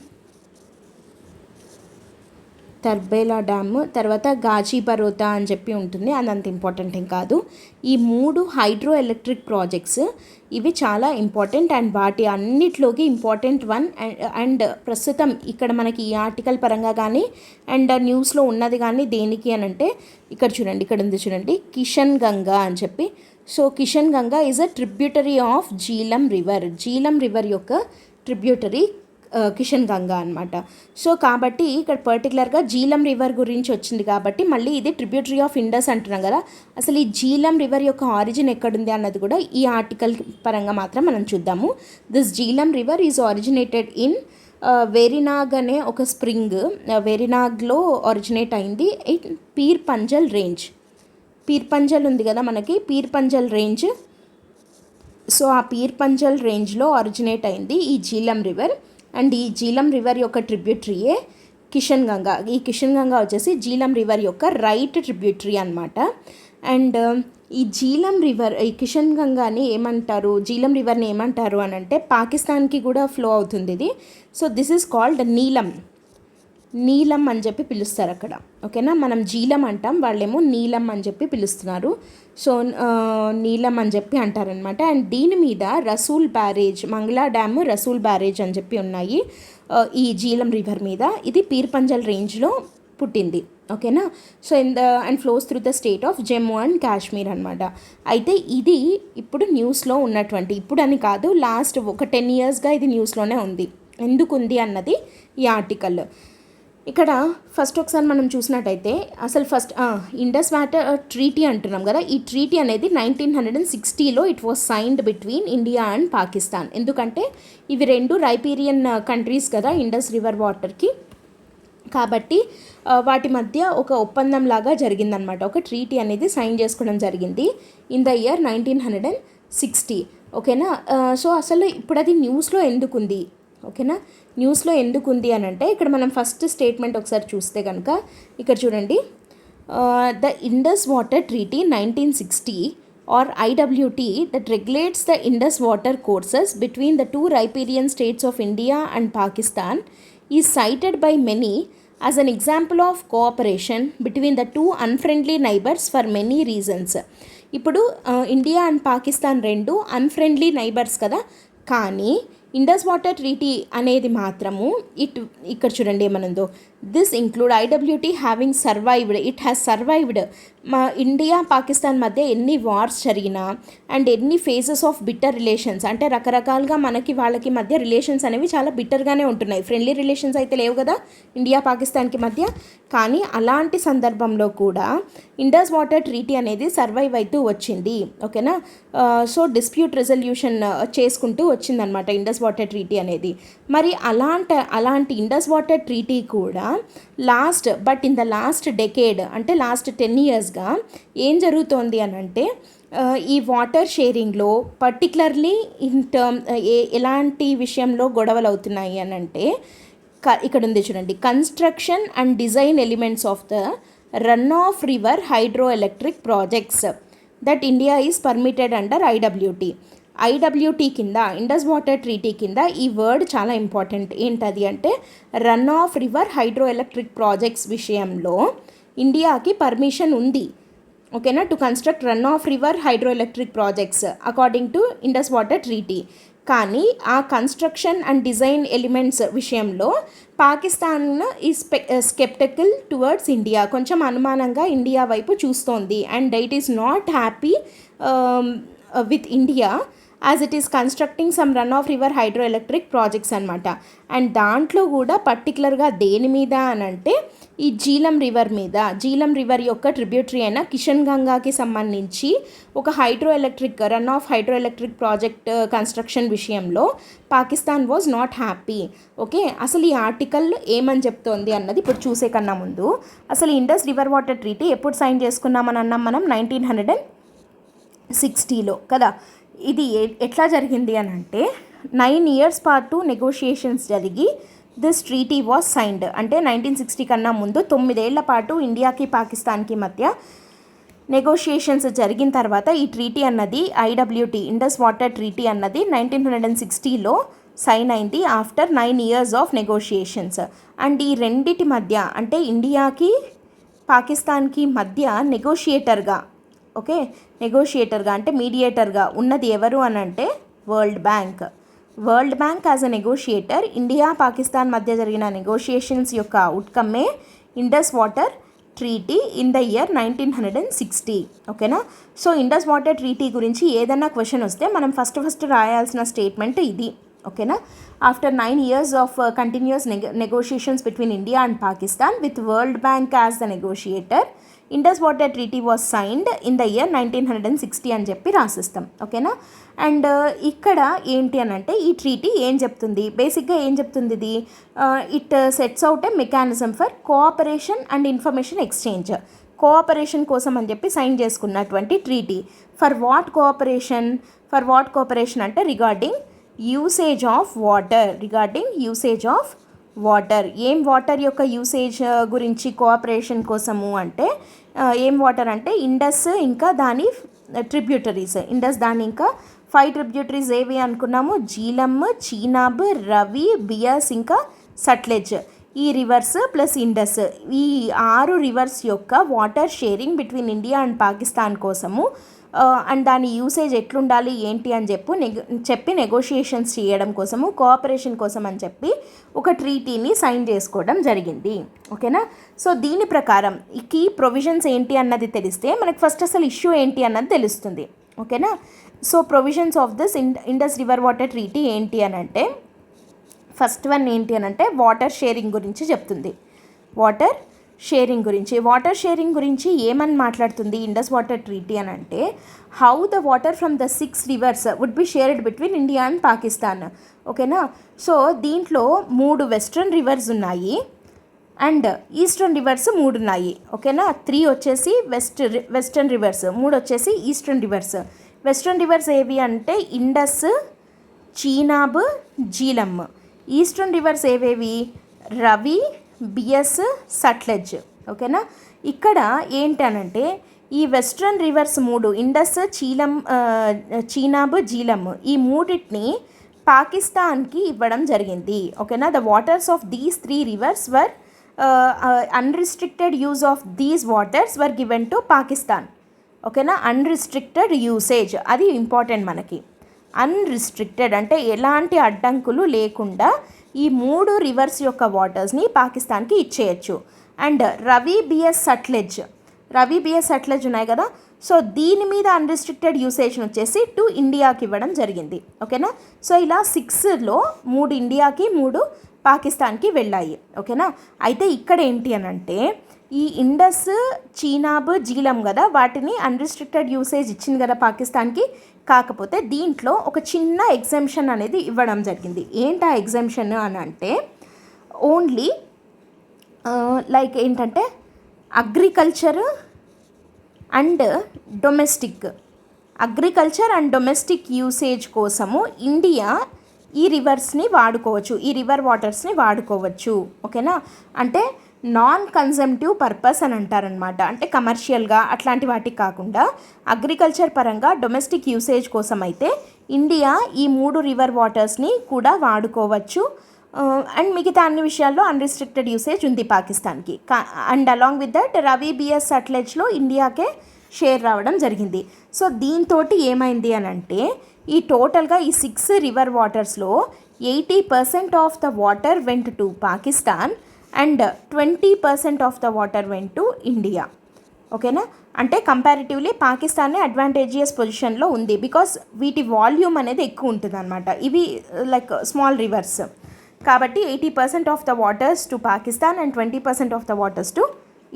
తర్వాత గాజీ పరోతా అని చెప్పి ఉంటుంది, అది అంత ఇంపార్టెంట్ ఏం కాదు. ఈ 3 హైడ్రో ఎలక్ట్రిక్ ప్రాజెక్ట్స్ ఇవి చాలా ఇంపార్టెంట్ అండ్ వాటి అన్నిట్లోకి ఇంపార్టెంట్ వన్. అండ్ ప్రస్తుతం ఇక్కడ మనకి ఈ ఆర్టికల్ పరంగా కానీ అండ్ న్యూస్లో ఉన్నది కానీ దేనికి అని అంటే ఇక్కడ చూడండి, ఇక్కడ ఉంది చూడండి, కిషన్ గంగా అని చెప్పి. So Kishan Ganga is a tributary of Jhelum river యొక్క ట్రిబ్యూటరీ కిషన్ గంగా అనమాట. సో కాబట్టి ఇక్కడ పర్టికులర్గా జీలం రివర్ గురించి వచ్చింది కాబట్టి మళ్ళీ ఇది ట్రిబ్యూటరీ ఆఫ్ ఇండస్ అంటున్నాం కదా. అసలు ఈ జీలం రివర్ యొక్క ఆరిజిన్ ఎక్కడుంది అన్నది కూడా ఈ ఆర్టికల్ పరంగా మాత్రం మనం చూద్దాము. This Jhelum river is originated in Verinag అనే ఒక స్ప్రింగ్, వెరినాగ్లో ఆరిజినేట్ అయింది. పీర్ పంజల్ రేంజ్, పీర్ పంజల్ ఉంది కదా మనకి, పీర్ పంజల్ రేంజ్. సో ఆ పీర్ పంజల్ రేంజ్లో ఆరిజినేట్ అయింది ఈ జీలం రివర్. అండ్ ఈ జీలం రివర్ యొక్క ట్రిబ్యూటరీయే కిషన్ గంగా. ఈ కిషన్ గంగా వచ్చేసి జీలం రివర్ యొక్క రైట్ ట్రిబ్యూటరీ అనమాట. అండ్ ఈ జీలం రివర్, ఈ కిషన్ గంగాని ఏమంటారు, జీలం రివర్ని ఏమంటారు అని అంటే పాకిస్తాన్కి కూడా ఫ్లో అవుతుంది ఇది. సో దిస్ ఈజ్ కాల్డ్ నీలం అని చెప్పి పిలుస్తారు అక్కడ, ఓకేనా. మనం జీలం అంటాం, వాళ్ళేమో నీలం అని చెప్పి పిలుస్తున్నారు. సో నీలం అని చెప్పి అంటారనమాట. అండ్ దీని మీద Rasul barrage, Mangla dam, Rasul barrage అని చెప్పి ఉన్నాయి ఈ జీలం రివర్ మీద. ఇది పీర్ పంజల్ రేంజ్లో పుట్టింది, ఓకేనా. So and flows through the state of Jammu and Kashmir అనమాట. అయితే ఇది ఇప్పుడు న్యూస్లో ఉన్నటువంటి, ఇప్పుడు అని కాదు, లాస్ట్ ఒక 10 yearsగా ఇది న్యూస్లోనే ఉంది. ఎందుకు ఉంది అన్నది ఈ ఆర్టికల్. ఇక్కడ ఫస్ట్ ఒకసారి మనం చూసినట్టయితే అసలు ఫస్ట్ ఇండస్ వాటర్ ట్రీటీ అంటున్నాం కదా. ఈ ట్రీటీ అనేది 1960లో it was signed between India and Pakistan. ఎందుకంటే ఇవి రెండు రైపీరియన్ కంట్రీస్ కదా ఇండస్ రివర్ వాటర్కి. కాబట్టి వాటి మధ్య ఒక ఒప్పందం లాగా జరిగిందనమాట. ఒక ట్రీటీ అనేది సైన్ చేసుకోవడం జరిగింది ఇన్ ద ఇయర్ 1960. ఓకేనా. సో అసలు ఇప్పుడు అది న్యూస్లో ఎందుకుంది, ఓకేనా, న్యూస్లో ఎందుకుంది అని అంటే ఇక్కడ మనం ఫస్ట్ స్టేట్మెంట్ ఒకసారి చూస్తే కనుక ఇక్కడ చూడండి. The Indus water treaty 1960 or IWT that regulates the Indus water courses between the two riparian states of India and Pakistan is cited by many as an example of cooperation between the two unfriendly neighbors for many reasons. ఇప్పుడు India and Pakistan రెండు unfriendly neighbours కదా, కానీ Indus water treaty అనేది మాత్రము ఇక్కడ చూడండి ఏమనుందో. This include IWT having survived, it has survived. మా ఇండియా పాకిస్తాన్ మధ్య ఎన్ని వార్స్ జరిగినా అండ్ ఎన్ని ఫేజెస్ ఆఫ్ బిట్టర్ రిలేషన్స్, అంటే రకరకాలుగా మనకి వాళ్ళకి మధ్య రిలేషన్స్ అనేవి చాలా బిట్టర్గానే ఉంటున్నాయి. ఫ్రెండ్లీ రిలేషన్స్ అయితే లేవు కదా ఇండియా పాకిస్తాన్కి మధ్య. కానీ అలాంటి సందర్భంలో కూడా ఇండస్ వాటర్ ట్రీటీ అనేది సర్వైవ్ అవుతూ వచ్చింది. ఓకేనా. సో డిస్ప్యూట్ రెజల్యూషన్ చేసుకుంటూ వచ్చిందనమాట ఇండస్ వాటర్ ట్రీటీ అనేది. మరి అలాంటి ఇండస్ వాటర్ ట్రీటీ కూడా but in the last decade, అంటే లాస్ట్ 10 yearsగా ఏం జరుగుతోంది అని అంటే ఈ వాటర్ షేరింగ్లో పర్టికులర్లీ ఇన్ ఎలాంటి విషయంలో గొడవలు అవుతున్నాయి అని అంటే ఇక్కడ ఉంది చూడండి. Construction and design elements of the run of river hydro electric projects that India is permitted under IWT కింద, ఇండస్ వాటర్ ట్రీటీ కింద ఈ వర్డ్ చాలా ఇంపార్టెంట్. ఏంటది అంటే run of river hydro electric projects విషయంలో ఇండియాకి పర్మిషన్ ఉంది. ఓకేనా, to construct run of river hydro electric projects according to Indus water treaty. కానీ ఆ కన్స్ట్రక్షన్ అండ్ డిజైన్ ఎలిమెంట్స్ విషయంలో పాకిస్తాన్ ఈ స్కెప్టికల్ టువర్డ్స్ ఇండియా, కొంచెం అనుమానంగా ఇండియా వైపు చూస్తోంది. And it is not happy with India as it is constructing some run of river hydro electric projects అనమాట. And దాంట్లో కూడా పర్టికులర్గా దేని మీద అని అంటే ఈ జీలం రివర్ యొక్క ట్రిబ్యూటరీ అయిన కిషన్ గంగాకి సంబంధించి ఒక run of hydro electric project construction విషయంలో Pakistan was not happy. Okay, అసలు ఈ ఆర్టికల్ ఏమని చెప్తోంది అన్నది ఇప్పుడు చూసే కన్నా ముందు అసలు ఇండస్ రివర్ వాటర్ ట్రీటీ ఎప్పుడు సైన్ చేసుకున్నామని అన్నాం మనం 1960లో కదా. ఇది ఎట్లా జరిగింది అని అంటే 9 years పాటు నెగోషియేషన్స్ జరిగి దిస్ ట్రీటీ వాజ్ సైన్డ్. అంటే 1960 కన్నా ముందు 9 ఏళ్ల పాటు ఇండియాకి పాకిస్తాన్కి మధ్య నెగోషియేషన్స్ జరిగిన తర్వాత ఈ ట్రీటీ అన్నది ఐడబ్ల్యూటీ ఇండస్ వాటర్ ట్రీటీ అన్నది 1960లో సైన్ అయింది after 9 years of negotiations. And ఈ రెండిటి మధ్య అంటే ఇండియాకి పాకిస్తాన్కి మధ్య నెగోషియేటర్గా అంటే మీడియేటర్గా ఉన్నది ఎవరు అని అంటే World Bank as a negotiator. India Pakistan మధ్య జరిగిన నెగోషియేషన్స్ యొక్క అవుట్కమ్మే Indus water treaty in the year 1960. ఓకేనా. సో ఇండస్ వాటర్ ట్రీటీ గురించి ఏదైనా క్వశ్చన్ వస్తే మనం ఫస్ట్ రాయాల్సిన స్టేట్మెంట్ ఇది. ఓకేనా. After 9 years of continuous negotiations between India and Pakistan with world Bank as the negotiator, Indus water treaty was signed in the year 1960 అని చెప్పి రాసిస్తాం. ఓకేనా. అండ్ ఇక్కడ ఏంటి అని అంటే ఈ ట్రీటీ ఏం చెప్తుంది, బేసిక్గా ఏం చెప్తుంది ఇది, it sets out A mechanism for cooperation and information exchange. Cooperation కోసం అని చెప్పి సైన్ చేసుకున్నటువంటి ట్రీటీ. ఫర్ వాట్ కోఆపరేషన్ అంటే రిగార్డింగ్ యూసేజ్ ఆఫ్ వాటర్. ఏం వాటర్ యొక్క యూసేజ్ గురించి కోఆపరేషన్ కోసము అంటే ఏం వాటర్ అంటే ఇండస్ ఇంకా దాని ట్రిబ్యూటరీస్. దాని ఇంకా 5 ట్రిబ్యూటరీస్ ఏవి అనుకున్నాము, జీలం, చీనాబ్, రవి, బియాస్ ఇంకా సట్లెజ్. ఈ రివర్స్ ప్లస్ ఇండస్, ఈ 6 రివర్స్ యొక్క water sharing between India and Pakistan కోసము అండ్ దాని యూసేజ్ ఎట్లుండాలి ఏంటి అని చెప్పి నెగోషియేషన్స్ చేయడం కోసము, కోఆపరేషన్ కోసం అని చెప్పి ఒక ట్రీటీని సైన్ చేసుకోవడం జరిగింది. ఓకేనా. సో దీని ప్రకారం ఈ కీ ప్రొవిజన్స్ ఏంటి అన్నది తెలిస్తే మనకు ఫస్ట్ అసలు ఇష్యూ ఏంటి అన్నది తెలుస్తుంది. ఓకేనా. So provisions of this Indus river water treaty ఏంటి అని అంటే, ఫస్ట్ వన్ ఏంటి అని అంటే వాటర్ షేరింగ్ గురించి చెప్తుంది. వాటర్ షేరింగ్ గురించి ఏమని మాట్లాడుతుంది ఇండస్ వాటర్ ట్రీటీ అని అంటే, how the water from the 6 rivers would be shared between India and Pakistan. ఓకేనా. సో దీంట్లో 3 వెస్ట్రన్ రివర్స్ ఉన్నాయి అండ్ ఈస్టర్న్ రివర్స్ 3 ఉన్నాయి. ఓకేనా. 3 వచ్చేసి వెస్టర్న్ రివర్స్, 3 వచ్చేసి ఈస్టర్న్ రివర్స్. వెస్ట్రన్ రివర్స్ ఏవి అంటే Indus, Chenab, Jhelum. Eastern reverse ఏవేవి రవి, బియస్, సట్లెజ్. ఓకేనా. ఇక్కడ ఏంటనంటే ఈ western reverse 3 Indus, Chenab, Jhelum ఈ మూడింటిని పాకిస్తాన్కి ఇవ్వడం జరిగింది. ఓకేనా. The waters of these 3 rivers were unrestricted use of these waters were given to Pakistan. ఓకేనా. అన్రిస్ట్రిక్టెడ్ యూసేజ్ అది ఇంపార్టెంట్ మనకి. అన్రిస్ట్రిక్టెడ్ అంటే ఎలాంటి అడ్డంకులు లేకుండా ఈ 3 రివర్స్ యొక్క వాటర్స్ని పాకిస్తాన్కి ఇచ్చేయచ్చు. అండ్ రవి, బిఎస్, సట్లెజ్ ఉన్నాయి కదా. సో దీని మీద అన్రిస్ట్రిక్టెడ్ యూసేజ్ని వచ్చేసి టు ఇండియాకి ఇవ్వడం జరిగింది. ఓకేనా. సో ఇలా 6లో 3 ఇండియాకి, 3 పాకిస్తాన్కి వెళ్ళాయి. ఓకేనా. అయితే ఇక్కడ ఏంటి అని అంటే ఈ ఇండస్, చీనాబ్, జీలం కదా, వాటిని అన్రిస్ట్రిక్టెడ్ యూసేజ్ ఇచ్చింది కదా పాకిస్తాన్కి. కాకపోతే దీంట్లో ఒక చిన్న ఎగ్జంప్షన్ అనేది ఇవ్వడం జరిగింది. ఏంటి ఆ ఎగ్జంప్షన్ అని అంటే, ఓన్లీ లైక్ ఏంటంటే అగ్రికల్చర్ అండ్ డొమెస్టిక్ యూసేజ్ కోసము ఇండియా ఈ రివర్స్ని వాడుకోవచ్చు, ఈ రివర్ వాటర్స్ని వాడుకోవచ్చు. ఓకేనా. అంటే నాన్ కన్జంప్టివ్ పర్పస్ అని అంటారనమాట. అంటే కమర్షియల్గా అట్లాంటి వాటికి కాకుండా అగ్రికల్చర్ పరంగా డొమెస్టిక్ యూసేజ్ కోసం అయితే ఇండియా ఈ 3 రివర్ వాటర్స్ని కూడా వాడుకోవచ్చు. అండ్ మిగతా అన్ని విషయాల్లో అన్రిస్ట్రిక్టెడ్ యూసేజ్ ఉంది పాకిస్తాన్కి. And along with that Ravi, Beas, సట్లెజ్లో ఇండియాకే షేర్ రావడం జరిగింది. సో దీంతో ఏమైంది అని అంటే ఈ టోటల్గా ఈ 6 రివర్ వాటర్స్లో 80% of the water went to Pakistan and 20% of the water went to India. ఓకేనా. అంటే కంపారిటివ్లీ పాకిస్తానే అడ్వాంటేజియస్ పొజిషన్లో ఉంది, బికాస్ వీటి వాల్యూమ్ అనేది ఎక్కువ ఉంటుంది అనమాట. ఇవి లైక్ స్మాల్ రివర్స్ కాబట్టి 80% of the waters to Pakistan and 20% of the waters to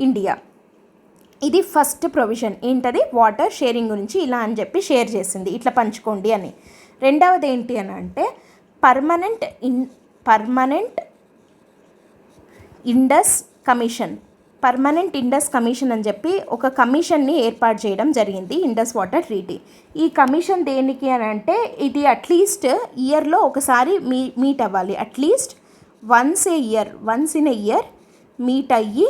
India. ఇది ఫస్ట్ ప్రొవిజన్. ఏంటది వాటర్ షేరింగ్ గురించి ఇలా అని చెప్పి షేర్ చేసింది, ఇట్లా పంచుకోండి అని. రెండవది ఏంటి అని అంటే పర్మనెంట్ ఇండస్ కమిషన్ అని చెప్పి ఒక కమిషన్ని ఏర్పాటు చేయడం జరిగింది, ఇండస్ వాటర్ ట్రీటీ. ఈ కమిషన్ దేనికి అని అంటే ఇది అట్లీస్ట్ ఇయర్లో ఒకసారి మీట్ అవ్వాలి. At least once in a year meet అయ్యి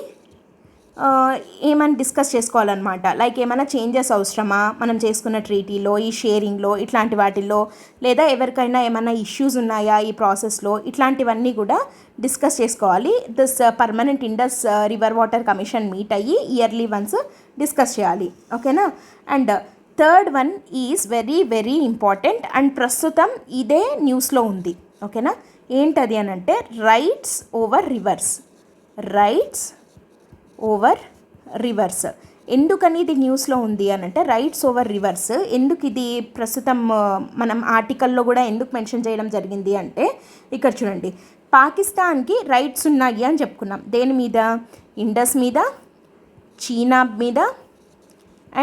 ఏమైనా డిస్కస్ చేసుకోవాలన్నమాట. లైక్ ఏమైనా చేంజెస్ అవసరమా మనం చేసుకున్న ట్రీటీలో, ఈ షేరింగ్లో, ఇట్లాంటి వాటిల్లో, లేదా ఎవరికైనా ఏమైనా ఇష్యూస్ ఉన్నాయా ఈ ప్రాసెస్లో, ఇట్లాంటివన్నీ కూడా డిస్కస్ చేసుకోవాలి. This permanent Indus river water commission meet అయ్యి ఇయర్లీ వన్స్ డిస్కస్ చేయాలి. ఓకేనా. And third one is very very important and ప్రస్తుతం ఇదే న్యూస్లో ఉంది. ఓకేనా. ఏంటది అని అంటే రైట్స్ ఓవర్ రివర్స్. ఎందుకని ఇది న్యూస్లో ఉంది అని అంటే రైట్స్ ఓవర్ రివర్స్ ఎందుకు ఇది ప్రస్తుతం మనం ఆర్టికల్లో కూడా ఎందుకు మెన్షన్ చేయడం జరిగింది అంటే, ఇక్కడ చూడండి, పాకిస్తాన్కి రైట్స్ ఉన్నాయి అని చెప్పుకున్నాం. దేని మీద? ఇండస్ మీద, చీనాబ్ మీద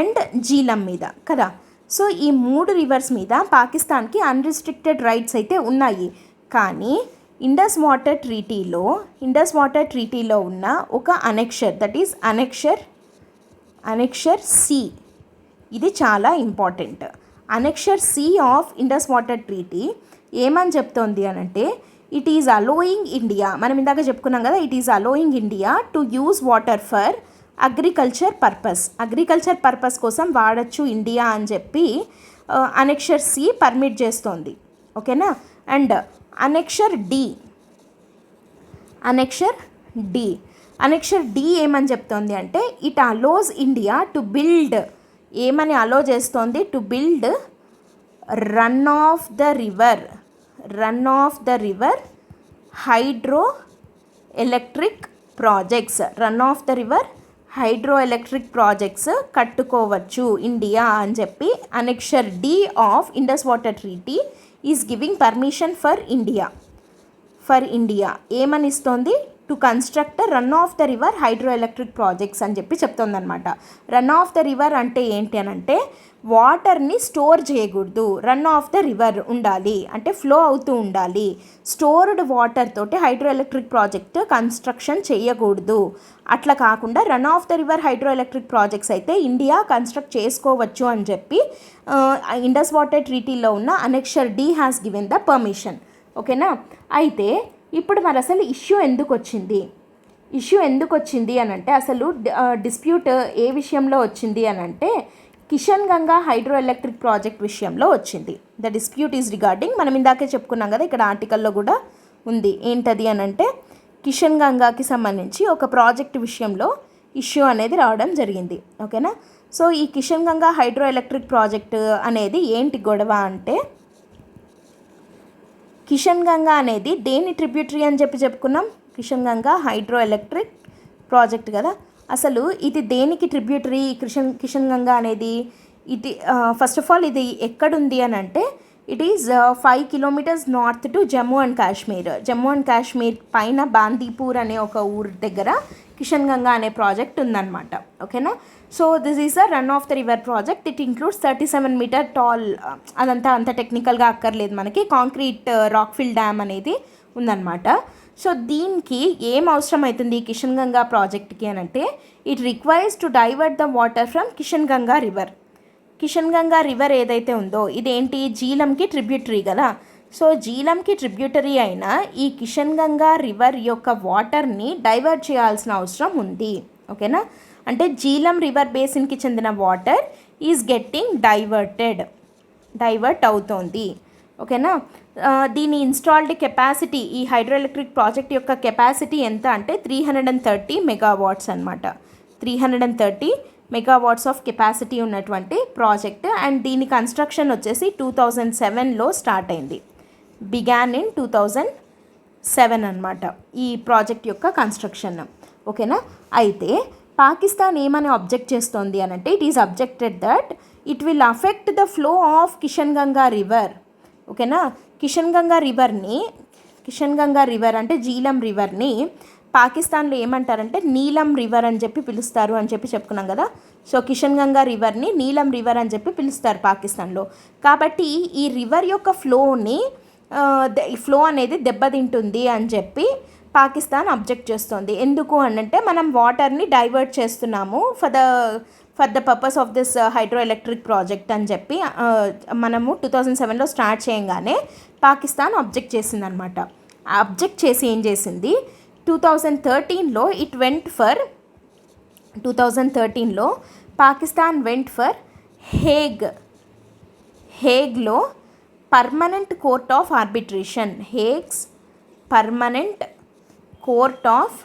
అండ్ జీలం మీద కదా. సో ఈ 3 రివర్స్ మీద పాకిస్తాన్కి అన్రిస్ట్రిక్టెడ్ రైట్స్ అయితే ఉన్నాయి. కానీ ఇండస్ వాటర్ ట్రీటీలో ఉన్న ఒక annexure, that is annexure C, ఇది చాలా important. Annexure C of Indus water treaty ఏమని చెప్తోంది అని అంటే ఇట్ ఈజ్ అలోయింగ్ ఇండియా, మనం ఇందాక చెప్పుకున్నాం కదా, it is allowing India to use water for agriculture purpose కోసం వాడచ్చు ఇండియా అని చెప్పి అనెక్షర్ సి పర్మిట్ చేస్తోంది. ఓకేనా. అండ్ అనెక్షర్ డి ఏమని చెప్తోంది అంటే it allows India to build ఏమని అలో చేస్తోంది? To build run of the river hydro electric projects కట్టుకోవచ్చు ఇండియా అని చెప్పి annexure D of Indus water treaty is giving permission for India ఏమని ఇస్తోంది? To construct run of the river hydro electric projects అని చెప్పి చెప్తుంది అనమాట. రన్ ఆఫ్ ద రివర్ అంటే ఏంటి అని అంటే వాటర్ని స్టోర్ చేయకూడదు, రన్ ఆఫ్ ద రివర్ ఉండాలి అంటే ఫ్లో అవుతూ ఉండాలి. స్టోర్డ్ వాటర్ తోటి హైడ్రో ఎలక్ట్రిక్ ప్రాజెక్ట్ కన్స్ట్రక్షన్ చేయకూడదు. అట్లా కాకుండా run of the river hydro electric projects అయితే ఇండియా కన్స్ట్రక్ట్ చేసుకోవచ్చు అని చెప్పి ఇండస్ వాటర్ ట్రీటీలో ఉన్న annexure D has given the permission. ఓకేనా? అయితే ఇప్పుడు మరి అసలు ఇష్యూ ఎందుకు వచ్చింది అని అంటే అసలు డిస్ప్యూట్ ఏ విషయంలో వచ్చింది అని అంటే Kishan Ganga hydro electric project విషయంలో వచ్చింది. ద డిస్ప్యూట్ ఈజ్ రిగార్డింగ్, మనం ఇందాకే చెప్పుకున్నాం కదా, ఇక్కడ ఆర్టికల్లో కూడా ఉంది. ఏంటది అని అంటే కిషన్ గంగాకి సంబంధించి ఒక ప్రాజెక్ట్ విషయంలో ఇష్యూ అనేది రావడం జరిగింది. ఓకేనా? సో ఈ Kishan Ganga hydro electric project అనేది ఏంటి గొడవ అంటే కిషన్ గంగా అనేది దేని ట్రిబ్యూటరీ అని చెప్పుకున్నాం? Kishan Ganga hydro electric project కదా. అసలు ఇది దేనికి ట్రిబ్యూటరీ? కిషన్ గంగా అనేది ఇది ఫస్ట్ ఆఫ్ ఆల్ ఇది ఎక్కడుంది అని అంటే it is 5 kilometres north to Jammu and Kashmir పైన బాందీపూర్ అనే ఒక ఊరు దగ్గర కిషన్ గంగా అనే ప్రాజెక్ట్ ఉందన్నమాట. ఓకేనా? So this is a run of the river project. It includes 37 metre tall, అదంతా అంత టెక్నికల్గా అక్కర్లేదు మనకి, కాంక్రీట్ రాక్ఫిల్ డ్యామ్ అనేది ఉందన్నమాట. సో దీనికి ఏం అవసరం అవుతుంది ఈ కిషన్ గంగా ప్రాజెక్ట్కి అని అంటే it requires to divert the water from Kishan Ganga river ఏదైతే ఉందో ఇదేంటి జీలంకి ట్రిబ్యూటరీ కదా. సో జీలంకి ట్రిబ్యూటరీ అయిన ఈ కిషన్ గంగా రివర్ యొక్క వాటర్ని డైవర్ట్ చేయాల్సిన అవసరం ఉంది. ఓకేనా? అంటే జీలం రివర్ బేసిన్కి చెందిన వాటర్ ఈజ్ గెట్టింగ్ డైవర్ట్ అవుతోంది. ఓకేనా? దీని ఇన్స్టాల్డ్ కెపాసిటీ, ఈ హైడ్రో ఎలక్ట్రిక్ ప్రాజెక్ట్ యొక్క కెపాసిటీ ఎంత అంటే 330 మెగావాట్స్ అనమాట. 330 మెగావాట్స్ ఆఫ్ కెపాసిటీ ఉన్నటువంటి ప్రాజెక్ట్. అండ్ దీని కన్స్ట్రక్షన్ వచ్చేసి 2007లో స్టార్ట్ అయింది. బిగాన్ ఇన్ 2007 అనమాట ఈ ప్రాజెక్ట్ యొక్క కన్స్ట్రక్షన్. ఓకేనా? అయితే పాకిస్తాన్ ఏమని అబ్జెక్ట్ చేస్తోంది అని అంటే it is objected that it will affect the flow of Kishan Ganga river. ఓకేనా? కిషన్ గంగా రివర్ అంటే జీలం రివర్ని పాకిస్తాన్లో ఏమంటారంటే నీలం రివర్ అని చెప్పి పిలుస్తారు అని చెప్పి చెప్పుకున్నాం కదా. సో కిషన్ గంగా రివర్ని నీలం రివర్ అని చెప్పి పిలుస్తారు పాకిస్తాన్లో. కాబట్టి ఈ రివర్ యొక్క ఫ్లో అనేది దెబ్బతింటుంది అని చెప్పి పాకిస్తాన్ అబ్జెక్ట్ చేస్తుంది. ఎందుకు అనంటే మనం వాటర్ని డైవర్ట్ చేస్తున్నాము for the purpose of this hydro electric project అని చెప్పి మనము 2007లో స్టార్ట్ చేయగానే పాకిస్తాన్ అబ్జెక్ట్ చేసిందనమాట. అబ్జెక్ట్ చేసి ఏం చేసింది 2013లో పాకిస్తాన్ వెంట్ ఫర్ హేగ్లో permanent court of arbitration, Hague's permanent court of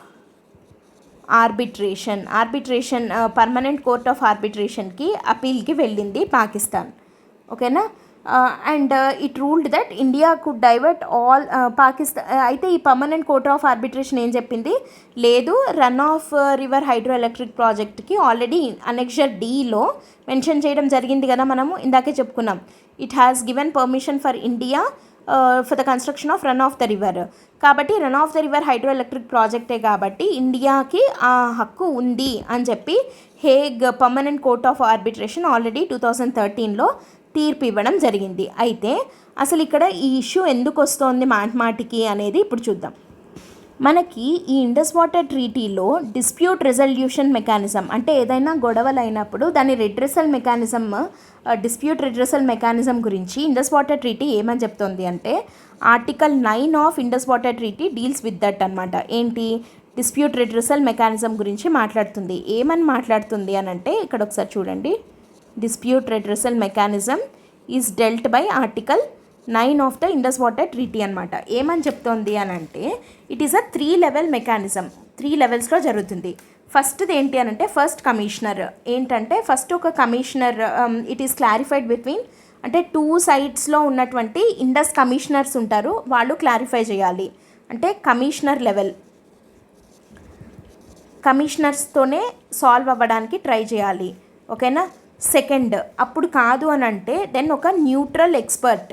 permanent court of ఆర్బిట్రేషన్కి అపీల్కి వెళ్ళింది పాకిస్తాన్. ఓకేనా? And it ruled that India could divert all Pakistan. అయితే ఈ పర్మనెంట్ కోర్ట్ ఆఫ్ ఆర్బిట్రేషన్ ఏం చెప్పింది? లేదు, run of river hydro electric ప్రాజెక్ట్కి ఆల్రెడీ అనెక్షర్ డీలో మెన్షన్ చేయడం జరిగింది కదా, మనము ఇందాకే చెప్పుకున్నాం. It has given permission for India for the construction of run of the river. కాబట్టి run of the river hydro electric ప్రాజెక్టే కాబట్టి ఇండియాకి ఆ హక్కు ఉంది అని చెప్పి Hague permanent court of arbitration already 2013లో తీర్పు ఇవ్వడం జరిగింది. అయితే అసలు ఇక్కడ ఈ ఇష్యూ ఎందుకు వస్తోంది మాటిమాటికి అనేది ఇప్పుడు చూద్దాం. మనకి ఈ ఇండస్ వాటర్ ట్రీటీలో డిస్ప్యూట్ రెజల్యూషన్ మెకానిజం అంటే ఏదైనా గొడవలు అయినప్పుడు దాని డిస్ప్యూట్ రిడ్రెసల్ మెకానిజం గురించి ఇండస్ వాటర్ ట్రీటీ ఏమని చెప్తోంది అంటే article 9 of Indus water treaty deals with that అనమాట. ఏంటి? డిస్ప్యూట్ రిడ్రెసల్ మెకానిజం గురించి మాట్లాడుతుంది. ఏమని మాట్లాడుతుంది అని అంటే ఇక్కడ ఒకసారి చూడండి. Dispute redressal mechanism is dwelt by article 9 of the Indus water treaty అనమాట. ఏమని చెప్తోంది అని అంటే it is a 3 level mechanism. 3 లెవెల్స్లో జరుగుతుంది. ఫస్ట్ది ఏంటి అని అంటే ఫస్ట్ కమిషనర్ ఏంటంటే ఫస్ట్ ఒక commissioner it is clarified between అంటే 2 సైడ్స్లో ఉన్నటువంటి ఇండస్ కమిషనర్స్ ఉంటారు, వాళ్ళు క్లారిఫై చేయాలి. అంటే కమిషనర్ లెవెల్ కమిషనర్స్తోనే సాల్వ్ అవ్వడానికి ట్రై చేయాలి. ఓకేనా. సెకండ్ అప్పుడు కాదు అని అంటే దెన్ ఒక న్యూట్రల్ ఎక్స్పర్ట్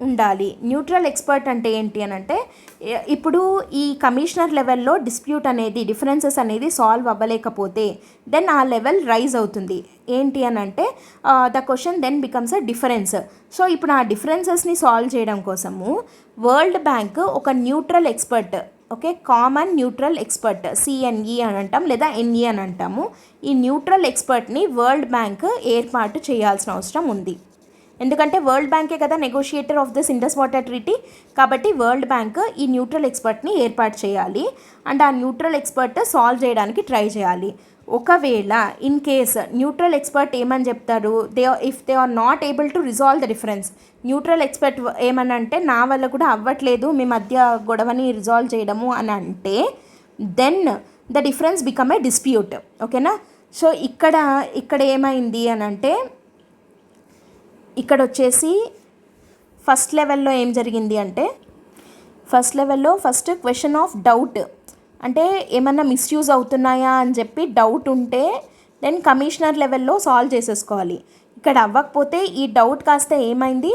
ఉండాలి. న్యూట్రల్ ఎక్స్పర్ట్ అంటే ఏంటి అని అంటే ఇప్పుడు ఈ కమిషనర్ లెవెల్లో డిఫరెన్సెస్ అనేది సాల్వ్ అవ్వలేకపోతే దెన్ ఆ లెవెల్ రైజ్ అవుతుంది. ఏంటి అని అంటే the question then becomes a difference. So ఇప్పుడు ఆ డిఫరెన్సెస్ని సాల్వ్ చేయడం కోసము వరల్డ్ బ్యాంక్ ఒక neutral expert, okay, common neutral expert CNE అని అంటాం లేదా ఎన్ఈ అని అంటాము, ఈ న్యూట్రల్ ఎక్స్పర్ట్ని వరల్డ్ బ్యాంక్ ఏర్పాటు చేయాల్సిన అవసరం ఉంది. ఎందుకంటే వరల్డ్ బ్యాంకే కదా negotiator of this Indus water treaty. కాబట్టి వరల్డ్ బ్యాంక్ ఈ న్యూట్రల్ ఎక్స్పర్ట్ని ఏర్పాటు చేయాలి అండ్ ఆ న్యూట్రల్ ఎక్స్పర్ట్ సాల్వ్ చేయడానికి ట్రై చేయాలి. ఒకవేళ ఇన్ కేస్ న్యూట్రల్ ఎక్స్పర్ట్ ఏమని చెప్తారు, if they are not able to resolve the difference, neutral expert ఏమని అంటే నా వల్ల కూడా అవ్వట్లేదు మీ మధ్య గొడవని రిజాల్వ్ చేయడము అని అంటే then the difference become a dispute. ఓకేనా. సో ఇక్కడ ఏమైంది అని అంటే ఇక్కడ వచ్చేసి ఫస్ట్ లెవెల్లో ఏం జరిగింది అంటే ఫస్ట్ క్వశ్చన్ ఆఫ్ డౌట్, అంటే ఏమన్నా మిస్యూజ్ అవుతున్నాయా అని చెప్పి డౌట్ ఉంటే దెన్ కమిషనర్ లెవెల్లో సాల్వ్ చేసేసుకోవాలి. ఇక్కడ అవ్వకపోతే ఈ డౌట్ కాస్త ఏమైంది,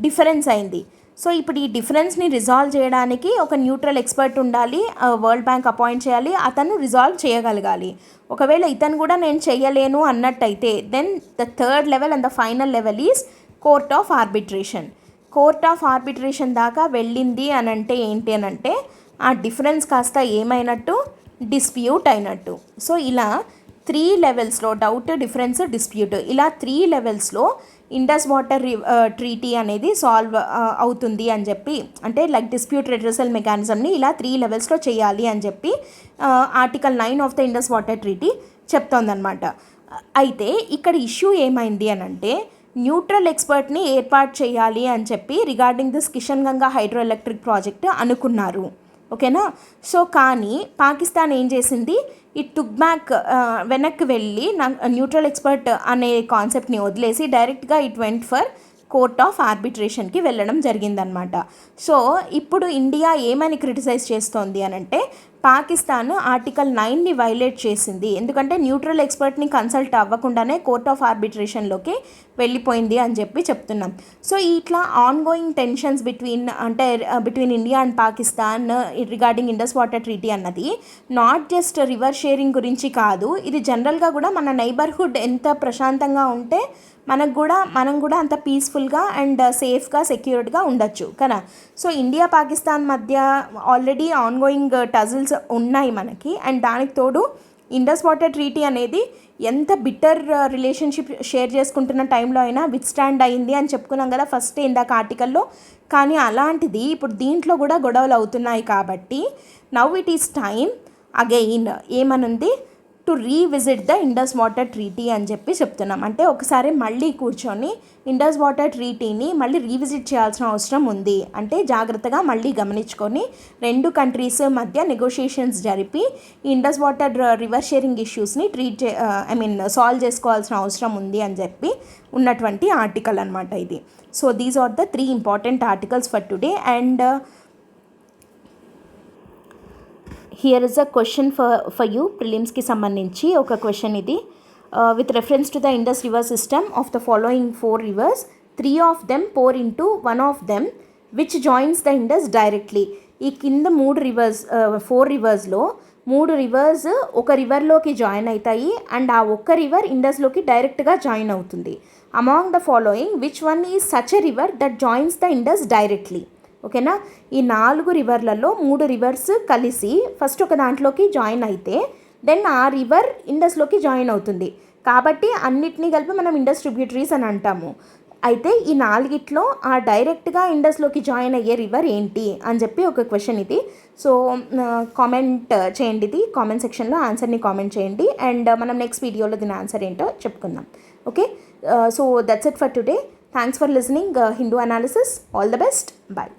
డిఫరెన్స్ అయింది. సో ఇప్పుడు ఈ డిఫరెన్స్ని రిజాల్వ్ చేయడానికి ఒక న్యూట్రల్ ఎక్స్పర్ట్ ఉండాలి, వరల్డ్ బ్యాంక్ అపాయింట్ చేయాలి, అతను రిజాల్వ్ చేయగలగాలి. ఒకవేళ ఇతను కూడా నేను చేయలేను అన్నట్టయితే then the third level and the final level is court of arbitration దాకా వెళ్ళింది అని అంటే ఏంటి అని అంటే ఆ డిఫరెన్స్ కాస్త ఏమైనట్టు, డిస్ప్యూట్ అయినట్టు. సో ఇలా 3 లెవెల్స్లో డౌట్, డిఫరెన్స్, డిస్ప్యూట్, ఇలా 3 లెవెల్స్లో ఇండస్ వాటర్ ట్రీటీ అనేది సాల్వ్ అవుతుంది అని చెప్పి, అంటే లైక్ డిస్ప్యూట్ రిడ్రెసల్ మెకానిజంని ఇలా 3 లెవెల్స్లో చేయాలి అని చెప్పి article 9 of the Indus water treaty చెప్తోందనమాట. అయితే ఇక్కడ ఇష్యూ ఏమైంది అని అంటే న్యూట్రల్ ఎక్స్పర్ట్ని ఏర్పాటు చేయాలి అని చెప్పి regarding this Kishan Ganga hydro electric project అనుకున్నారు. ఓకేనా. సో కానీ పాకిస్తాన్ ఏం చేసింది, ఇట్ టుక్ బ్యాక్, వెనక్కి వెళ్ళి న్యూట్రల్ ఎక్స్పర్ట్ అనే కాన్సెప్ట్ని వదిలేసి డైరెక్ట్గా it went for court of ఆర్బిట్రేషన్కి వెళ్ళడం జరిగిందనమాట. సో ఇప్పుడు ఇండియా ఏమని క్రిటిసైజ్ చేస్తోంది అని అంటే పాకిస్తాన్ ఆర్టికల్ 9ని వైలేట్ చేసింది, ఎందుకంటే న్యూట్రల్ ఎక్స్పర్ట్ని కన్సల్ట్ అవ్వకుండానే కోర్ట్ ఆఫ్ ఆర్బిట్రేషన్లోకి వెళ్ళిపోయింది అని చెప్పి చెప్తున్నాం. సో ఇట్లా ongoing tensions between India and Pakistan regarding Indus water treaty అన్నది నాట్ జస్ట్ రివర్ షేరింగ్ గురించి కాదు, ఇది జనరల్గా కూడా మన నైబర్హుడ్ ఎంత ప్రశాంతంగా ఉంటే మనం కూడా అంత పీస్ఫుల్గా అండ్ సేఫ్గా సెక్యూర్డ్గా ఉండొచ్చు కదా. సో ఇండియా పాకిస్తాన్ మధ్య ఆల్రెడీ ఆన్గోయింగ్ టజిల్స్ ఉన్నాయి మనకి, అండ్ దానికి తోడు ఇండస్ వాటర్ ట్రీటీ అనేది ఎంత బిట్టర్ రిలేషన్షిప్ షేర్ చేసుకుంటున్న టైంలో అయినా విత్ స్టాండ్ అయింది అని చెప్పుకున్నాం కదా ఫస్ట్ ఇందాక ఆర్టికల్లో. కానీ అలాంటిది ఇప్పుడు దీంట్లో కూడా గొడవలు అవుతున్నాయి కాబట్టి now it is time again ఏమనుంది, to revisit the Indus water treaty అని చెప్పి చెప్తున్నాం. అంటే ఒకసారి మళ్ళీ కూర్చొని ఇండస్ వాటర్ ట్రీటీని మళ్ళీ రీవిజిట్ చేయాల్సిన అవసరం ఉంది. అంటే జాగ్రత్తగా మళ్ళీ గమనించుకొని 2 కంట్రీస్ మధ్య నెగోషియేషన్స్ జరిపి ఇండస్ వాటర్ రివర్ షేరింగ్ ఇష్యూస్ని సాల్వ్ చేసుకోవాల్సిన అవసరం ఉంది అని చెప్పి ఉన్నటువంటి ఆర్టికల్ అనమాట ఇది. So these are the 3 important articles for today. And here is a question for you, ప్రిలిమ్స్కి సంబంధించి ఒక క్వశ్చన్ ఇది. With reference to the Indus river system of the following 4 rivers, 3 of them pour into one of them which joins the Indus directly. ఈ కింద 4 రివర్స్లో 3 reverse ఒక రివర్లోకి join అవుతాయి and ఆ ఒక్క రివర్ ఇండస్లోకి డైరెక్ట్గా జాయిన్ అవుతుంది. Among the following which one is such a river that joins the Indus directly. ఓకేనా. ఈ 4 రివర్లలో 3 రివర్స్ కలిసి ఫస్ట్ ఒక దాంట్లోకి జాయిన్ అయితే దెన్ ఆ రివర్ ఇండస్లోకి జాయిన్ అవుతుంది. కాబట్టి అన్నిటినీ కలిపి మనం ఇండస్ ట్రిబ్యూటరీస్ అని అంటాము. అయితే ఈ 4ట్లో ఆ డైరెక్ట్గా ఇండస్లోకి జాయిన్ అయ్యే రివర్ ఏంటి అని చెప్పి ఒక క్వశ్చన్ ఇది. సో కామెంట్ చేయండి, ఇది కామెంట్ సెక్షన్లో ఆన్సర్ని కామెంట్ చేయండి అండ్ మనం నెక్స్ట్ వీడియోలో దీని ఆన్సర్ ఏంటో చెప్పుకుందాం. Okay. So that's it for today. Thanks for listening Hindu analysis. All the best. Bye.